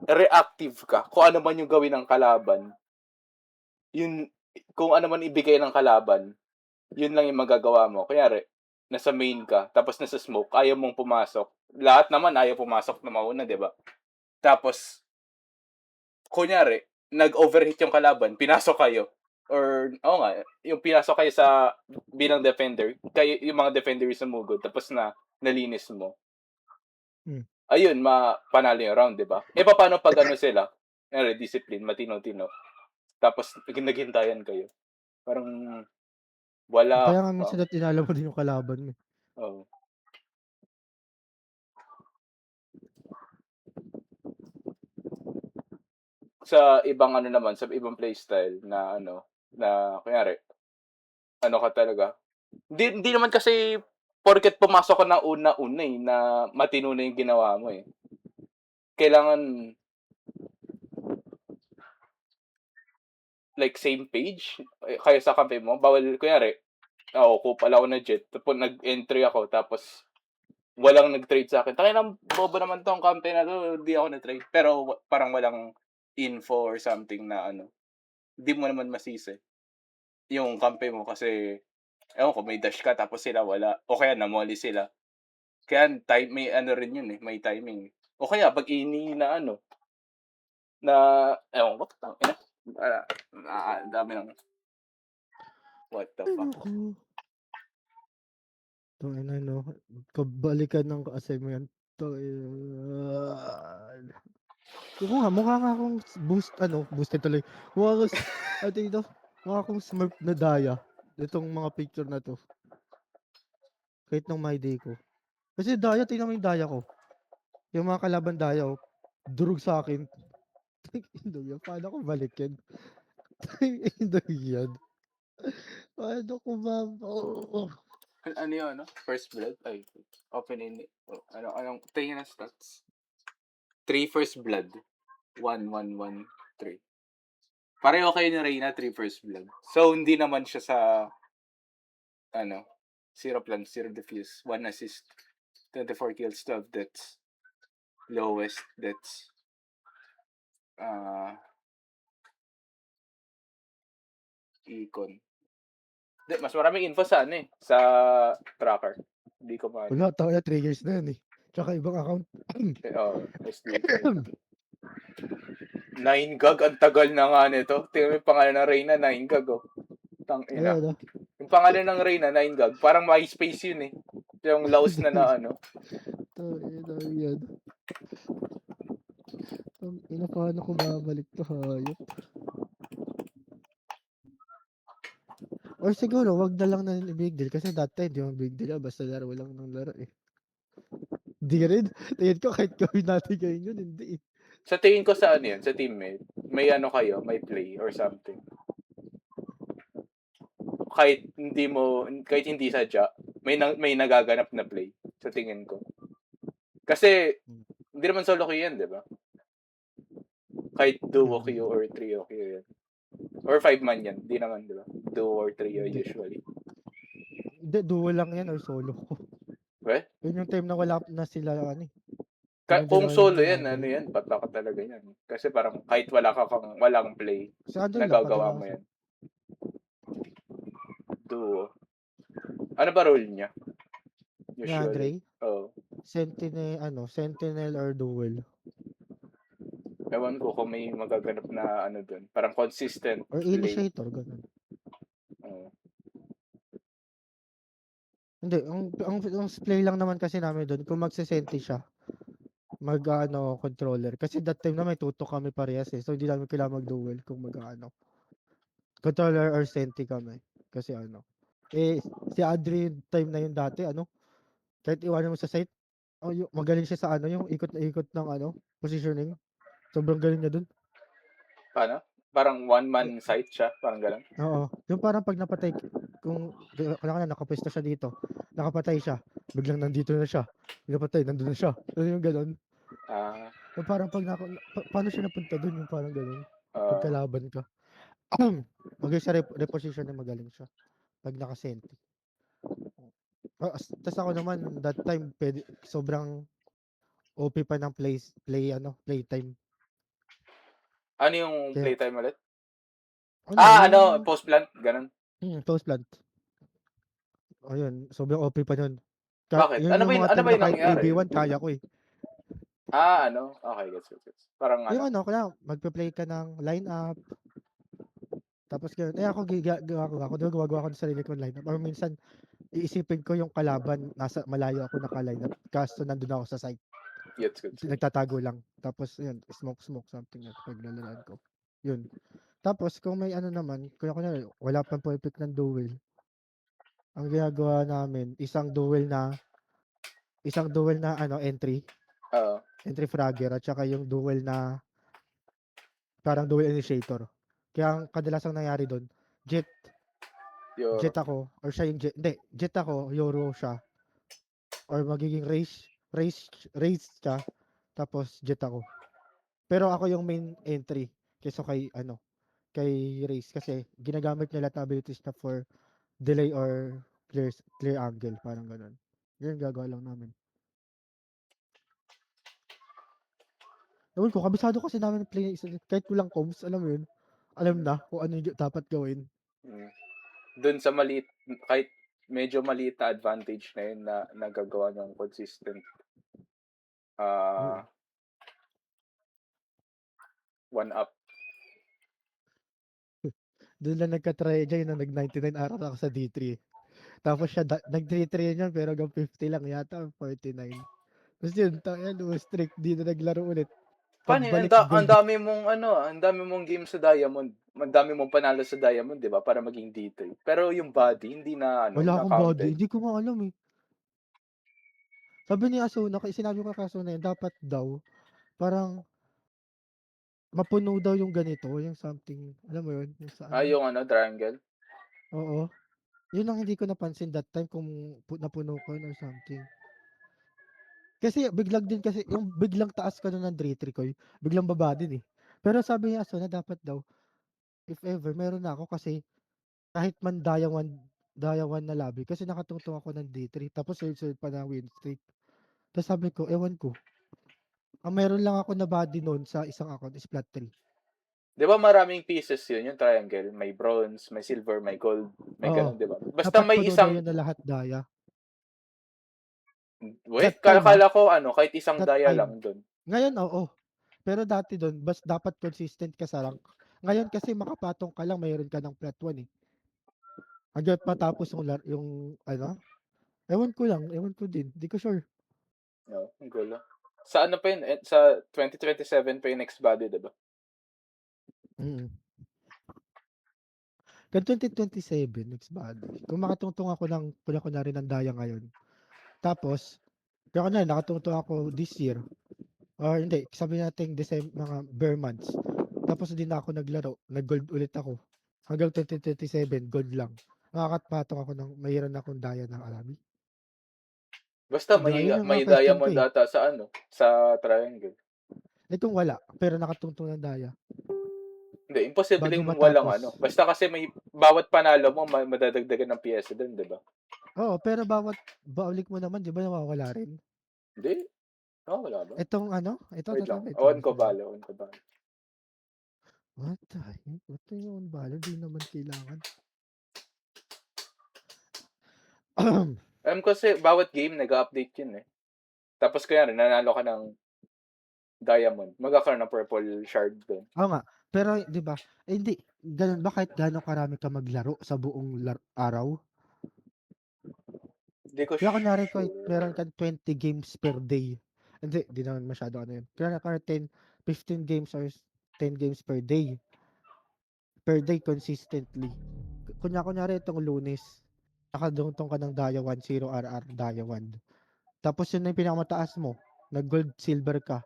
reactive ka. Kung ano man yung gawin ng kalaban, yun, kung ano man ibigay ng kalaban, yun lang yung magagawa mo. Kunyari, nasa main ka, tapos nasa smoke, ayaw mong pumasok. Lahat naman ayaw pumasok na mauna, di ba? Tapos, kunyari, nag-overhit yung kalaban, pinasok kayo. Or, oo nga, yung pinasok kayo sa bilang defender, kayo, yung mga defender yung sumugod, tapos nalinis mo. Ayun, panalo yung round, di ba? Eh, paano pag ano sila? Discipline, matino-tino. Tapos, naghintayan kayo. Parang, wala Kaya nga ka. minsan tinalo mo din yung kalaban mo, eh. Oh. Sa ibang ano naman, sa ibang playstyle na ano, na kunyari, ano ka talaga. Hindi naman kasi porket pumasok ka ng una-una eh, na matino na yung ginawa mo eh. Kailangan like same page kayo sa kampe mo. Bawal, kunyari, ako pala ako na jet, tapos nag-entry ako, tapos walang nag-trade sa akin. Tangina, bobo naman tong kampe na to, hindi ako na-trade. Pero parang walang info or something na ano, hindi mo naman masisi yung kampe mo kasi ewan ko, may dash ka tapos sila wala. O kaya namoli sila. Kaya may ano rin yun eh, may timing. O kaya pag na ano, na ewan ko, tangina. Dami ng what the Ay fuck. naku. Tangina 'no, kabalikan ng ka-assign mo yan. Mukha nga akong boosted tuloy. Mukha akong ano tawag dito? Mukha akong Smurf na daya nitong mga picture na 'to, kahit nung my day ko. Kasi daya, tingnan mo yung daya ko, yung mga kalaban daya, durog sa'kin. Tangina yan, paano ko balikin? Tangina yan, paano ko Ano yun, ano? First blood? Ay, open in, anong tingin ng stats? 3 first blood. 1-1-1-3. Pareho kayo ni Reyna, 3 first blood. So, hindi naman siya sa, 0 plan, 0 defuse, 1 assist, 24 kills, 12 deaths. Lowest deaths. Econ. Mas maraming info sa sa tracker. Hindi ko maano. Wala, tao na 3 years na yan eh. Tsaka ibang account. SD. 9 gag, ang tagal na nga nito. Tingnan mo yung pangalan ng Reyna, 9 gag, oh. Tangina. Ayan, Yung pangalan ng Reyna, 9 gag. Parang MySpace yun eh. Yung Laos na Tangina yan. Tangina, paano ko babalik to, hayop? Or siguro, wag na lang na big deal kasi that time, di mo big deal, basta laro lang ng laro eh. Di rin. Tingin ko kahit gawin natin ngayon yun, hindi eh. Sa tingin ko sa yun, sa teammate, may kayo, may play or something. Kahit hindi sadya, may nagaganap na play sa tingin ko. Kasi hindi naman solo queue yan, di ba? Kahit duo queue or trio queue yan. Or 5-man yan, di naman, di ba? Duo or trio Hindi. usually. Hindi, duo lang yan or solo ko. Well, Yun yung time na wala na sila, ano eh. kung solo yan, bata ka talaga yan. Kasi parang kahit walang play, Si Andrew lang, nagagawa mo yan. Duo. Ano ba role niya? Ni Andre? Oh. Sentinel or duel. Ewan ko kung may magaganap na dun. Parang consistent Or play. initiator, ganun. Hindi, ang play lang naman kasi namin doon, kung magsisenti siya, controller. Kasi that time na may tutok kami parehas eh. So, hindi namin kailangan mag-duel kung controller or senti kami. Kasi si Adri time na yun dati, kahit iwanan mo sa site, magaling siya sa yung ikot na ikot ng positioning. Sobrang galing niya dun. Paano? Parang one-man site siya, parang gano'n. Oo. Yung parang pag napatay, kung nakapwesto siya dito, nakapatay siya, biglang nandito na siya. Napatay, nandun na siya. Yung gano'n. Yung parang paano siya napunta dun, yung parang gano'n. Pagkalaban ka. Magaling siya reposition na magaling siya. Pag nakasenti. Tas ako naman, that time, sobrang OP pa ng playtime. Ano yung Kaya, playtime ulit? yung Post-plant, ganun. post-plant. Ayun, sobrang OP pa nun. Bakit? Yun Ano yung ba mga time na kahit nangyari? 1v1, kaya ko eh. Okay, gets. Parang Yung magpe-play ka ng line-up, tapos gano'n. Ako gumagawa ko ng sarili kong line-up. Or minsan, iisipin ko yung kalaban, malayo ako naka-line-up, kaso nandun ako sa site. Gets. Nagtatago lang. Tapos, yun, smoke, something like paglalalaan ko. Yun. Tapos, kung may naman, kunyari, wala pang perfect ng duel, ang ginagawa namin, isang duel na entry. Entry fragger, at saka yung duel na parang duel initiator. Kaya ang kadalasang nangyari doon, jet ako, or siya yung jet, hindi, jet ako, Yoro siya, or magiging race siya, tapos jet ako. Pero ako yung main entry, kaysa kay race, kasi ginagamit niya lahat ng abilities na for delay or clear angle, parang ganun. Yun gagawa lang namin. Ewan ko, kabisado kasi namin play, kahit walang comms, alam mo yun, alam na kung ano yung dapat gawin. Doon sa maliit, kahit medyo maliit na advantage na yun na nagagawa ng consistent one up. Doon lang nagka-try dyan, nag-99 araw ako sa D3. Tapos siya, nag-3-3 yun pero hanggang 50 lang yata, 49. Tapos yun, tangina lose streak, di na naglaro ulit. Paano yun? Pagbalik Ang gold. dami mong ano, ang dami mong game sa Diamond. Ang dami mong panalo sa Diamond, 'di ba? Para maging D3. Pero yung body hindi na ano, Wala na akong body. counted. Hindi ko nga alam eh. Sabi ni Asuna, sinabi ko kay Asuna yun, dapat daw, parang mapuno daw yung ganito, yung something, alam mo yun, yung sa ano. Yung ano, triangle. Oo. Yun ang hindi ko napansin that time kung napuno ko yun or something. Kasi biglang din kasi, yung biglang taas ka nun ng 3-3 ko, biglang baba din eh. Pero sabi niya Asuna, dapat daw, if ever, meron na ako kasi kahit man Daya 1 na lobby, kasi nakatungtong ako ng D3, tapos sunod pa na win streak. Tapos sabi ko, ewan ko, ang meron lang ako na body noon sa isang account is flat 3. 'Di ba maraming pieces yun, yung triangle. May bronze, may silver, may gold, may Oo. ganun, 'di ba? Basta Dapat may puno daw isang yun na lahat Daya. wait, That time kala ko ano, kahit isang that daya lang time. dun. Ngayon, oo. Pero dati doon, dapat consistent ka sa rank. Ngayon kasi makapatong ka lang, mayroon ka ng plat 1 eh. Hanggang matapos yung ano, ewan ko din, di ko sure. No, ang gulo. Sa ano pa yun? Sa 2027 pa yung next body, 'di ba? Mm. Kan 2027, next body. Kung makatungtong ako ng, kuna rin ng Daya ngayon. Tapos, kaya na, nakatungtong ako this year. Or hindi, sabi natin mga bare months. Tapos hindi na ako naglaro, nag-gold ulit ako. Hanggang 2027, gold lang. Makakapatong ako ng, mayroon akong Daya ng Arami. Basta Di ba? Yun yung may mga question ko diamond eh. data sa ano, sa triangle. Eh kung wala, pero nakatungtong ng Daya, Hindi, bago imposibleng walang matapos. ano. Basta kasi may bawat panalo mo madadagdagan ng piyesa doon, 'di ba? Oo, pero balik mo naman, di ba nawawala rin? Hindi. Wala ba? Itong ano, ito, Wait lang. wait lang. Awan ko balo, awan ko balo. What the heck? What the yun, balo? Di naman kailangan. Alam ko kasi bawat game nag-update yun eh. Tapos kaya rin, nanalo ka ng diamond. Magkakaroon ng purple shard doon. Oo nga, pero di ba, hindi, ganun ba kahit gaano karami ka maglaro sa buong araw? Hindi ko Kaya kunyari ko, sure. meron kang 20 games per day. Hindi, di naman masyado ano yun. Kaya ka 10, 15 games or 10 games per day. Per day consistently. Kunyari itong Lunes, nakadungtong ka ng Daya 1, 0 RR Daya 1. Tapos yun na yung pinakamataas mo. Nag-gold, silver ka.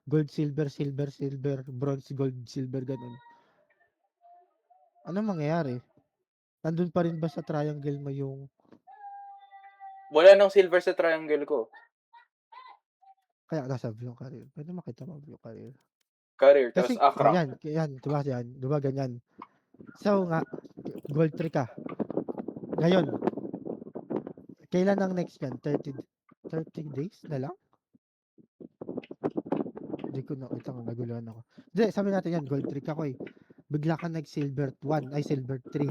Gold, silver, silver, silver, bronze, gold, silver, ganun. Ano mangyayari? Nandun pa rin ba sa triangle mo yung... Wala nang silver sa triangle ko. Kaya nasa view career. Pwede makita mo view career. Career, tapos Kasi, akrank. yan, diba ganyan. So nga, gold 3 ka. Ngayon, kailan ang next yan? 30 days na lang? Hindi ko na, ito nga, naguluhan ako. Hindi, sabi natin yan, gold 3 ka ko eh. Bigla ka nag-silver 1, ay silver 3.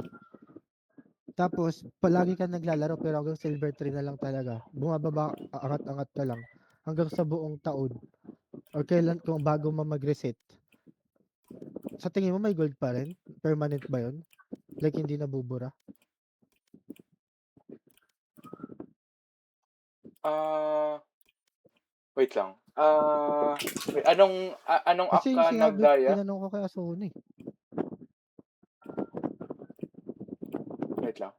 Tapos, palagi ka naglalaro pero hanggang silver 3 na lang talaga. Bumababa, angat-angat ka lang. Hanggang sa buong taon. Or kailan, kung bago mag-reset. Sa tingin mo may gold pa rin? Permanent ba yun? Like hindi nabubura? Wait lang. Wait, anong ak Kasi ka nagdaya? tinanong ko kay Asuni. Wait lang.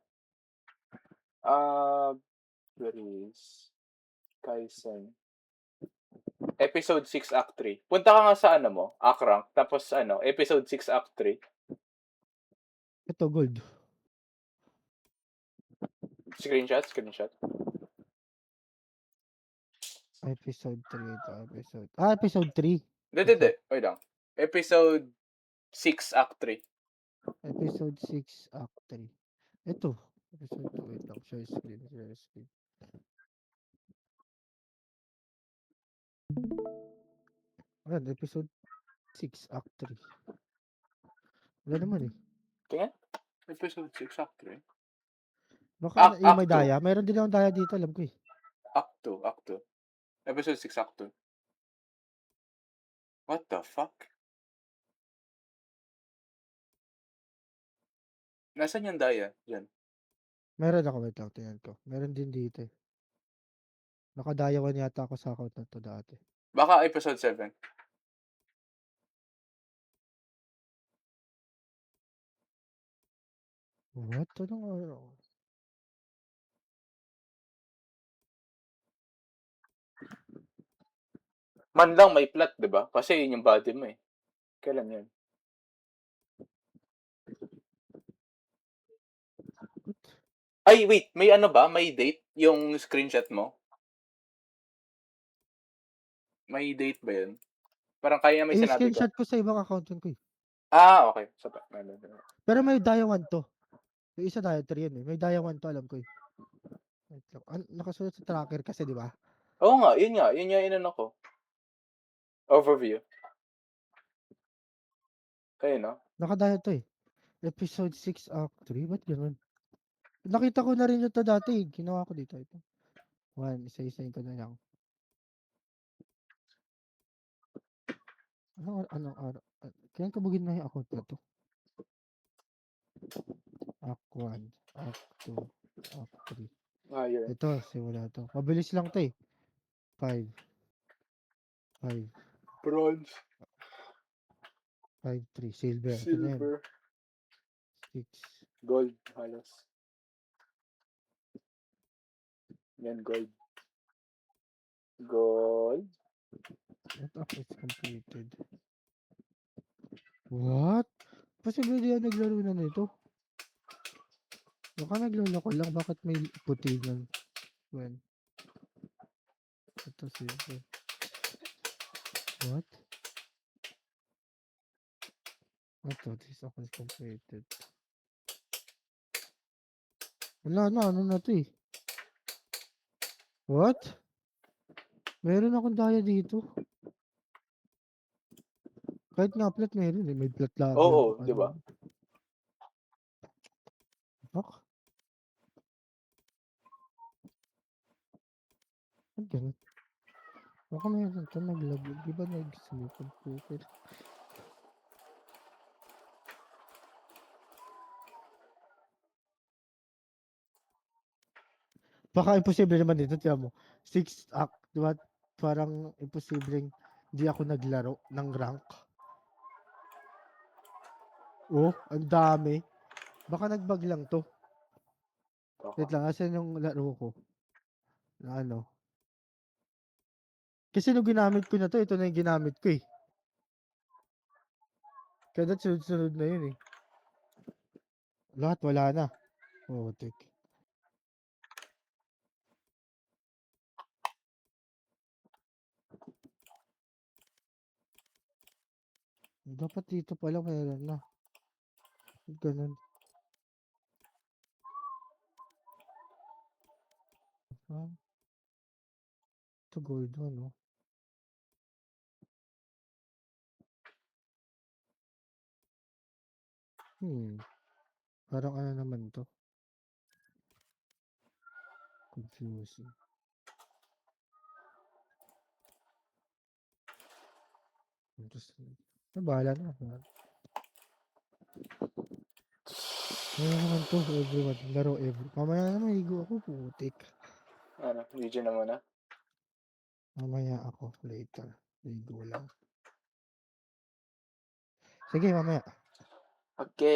Where is Kaisen? Episode 6 Act 3. Punta ka nga sa ano mo, Akrank, tapos ano, Episode 6 Act 3. Ito, gold. Screenshot. Episode 3 ito. Episode 3. Hindi. Wait lang. Episode 6 Act 3. Episode 6, Act 3. Ito. Episode 2. Wait lang. Share screen. Ayan, episode 6, Act 3. Wala naman eh. Tingnan. Episode 6 Act 3. Baka yung may Act 2. daya. Mayroon din akong daya dito, alam ko eh. Act 2. Episode 6 Act 2. What the fuck? Nasaan yung daya? Diyan. Meron ako, wait lang, tingnan ko. Meron din dito eh. Nakadayawan yata ako sa account na 'to dati. Baka episode 7. What? Anong ano? Man lang may plot, 'di ba? Kasi yun yung body mo, eh. Kailan yun? What? Ay, wait. May ano ba? May date yung screenshot mo? May date ba yun? Parang kaya may Eh, sinabi ka. screenshot ko sa ibang account yun ko, eh. Ah, okay. Pero may Daya 1 'to. Yung isa Daya 3 yun, eh. May Daya 1 'to alam ko, eh. Wait lang. Nakasulat sa tracker kasi, 'di ba? Oo nga, yun nga. Yun yung inano ko. Overview. Kayo, no? Nakadaya 'to, eh. Episode 6 Act 3, ba't gano'n? Nakita ko na rin ito dati, eh. Ginawa ko dito, ito. 1, isa-isahin ko na lang. Anong araw? Kailan ko ba ginawa yung account na 'to? Act 1, Act 2, Act 3. Ah, yun. Ito, simula 'to. Mabilis lang 'to, eh. 5, 5, Bronze. 5, 3. Silver. Ito na yun. Silver. 6. Gold. Halos. Yan, gold. Gold. What act is completed? What? Posible di ako naglaro na nito. Baka nagloloko lang. Bakit may puti nun? When? Ito silver. What? Ito, this act is completed. Wala na, ano na to, eh. What? Meron akong daya dito. Kahit nga plat meron, eh. May plat lagi Oo, ako. di ba? Bak? Ba't ganun? Baka meron to naglaglag. Di ba nag-sleep computer? Baka imposible naman dito, tiyan mo. 6 act, di ba? Parang imposibleng di ako naglaro ng rank. Oh, ang dami. Baka nag-bug lang to. Wait lang, asan yung laro ko? Na ano? Kasi nung ginamit ko na to, ito na yung ginamit ko, eh. Kaya sunod-sunod na yun, eh. Lahat wala na. Oh, tek. Dapat dito pala meron na. Ganun. Ah, ito gold one, oh. Parang ano naman to. Confusing. Interesting. Bahala na. Ano naman to, everyone. Laro every. Mamaya na maigo ako, putik. Ano, video na muna. Mamaya ako, later. Ligo lang. Sige, mamaya. Okay.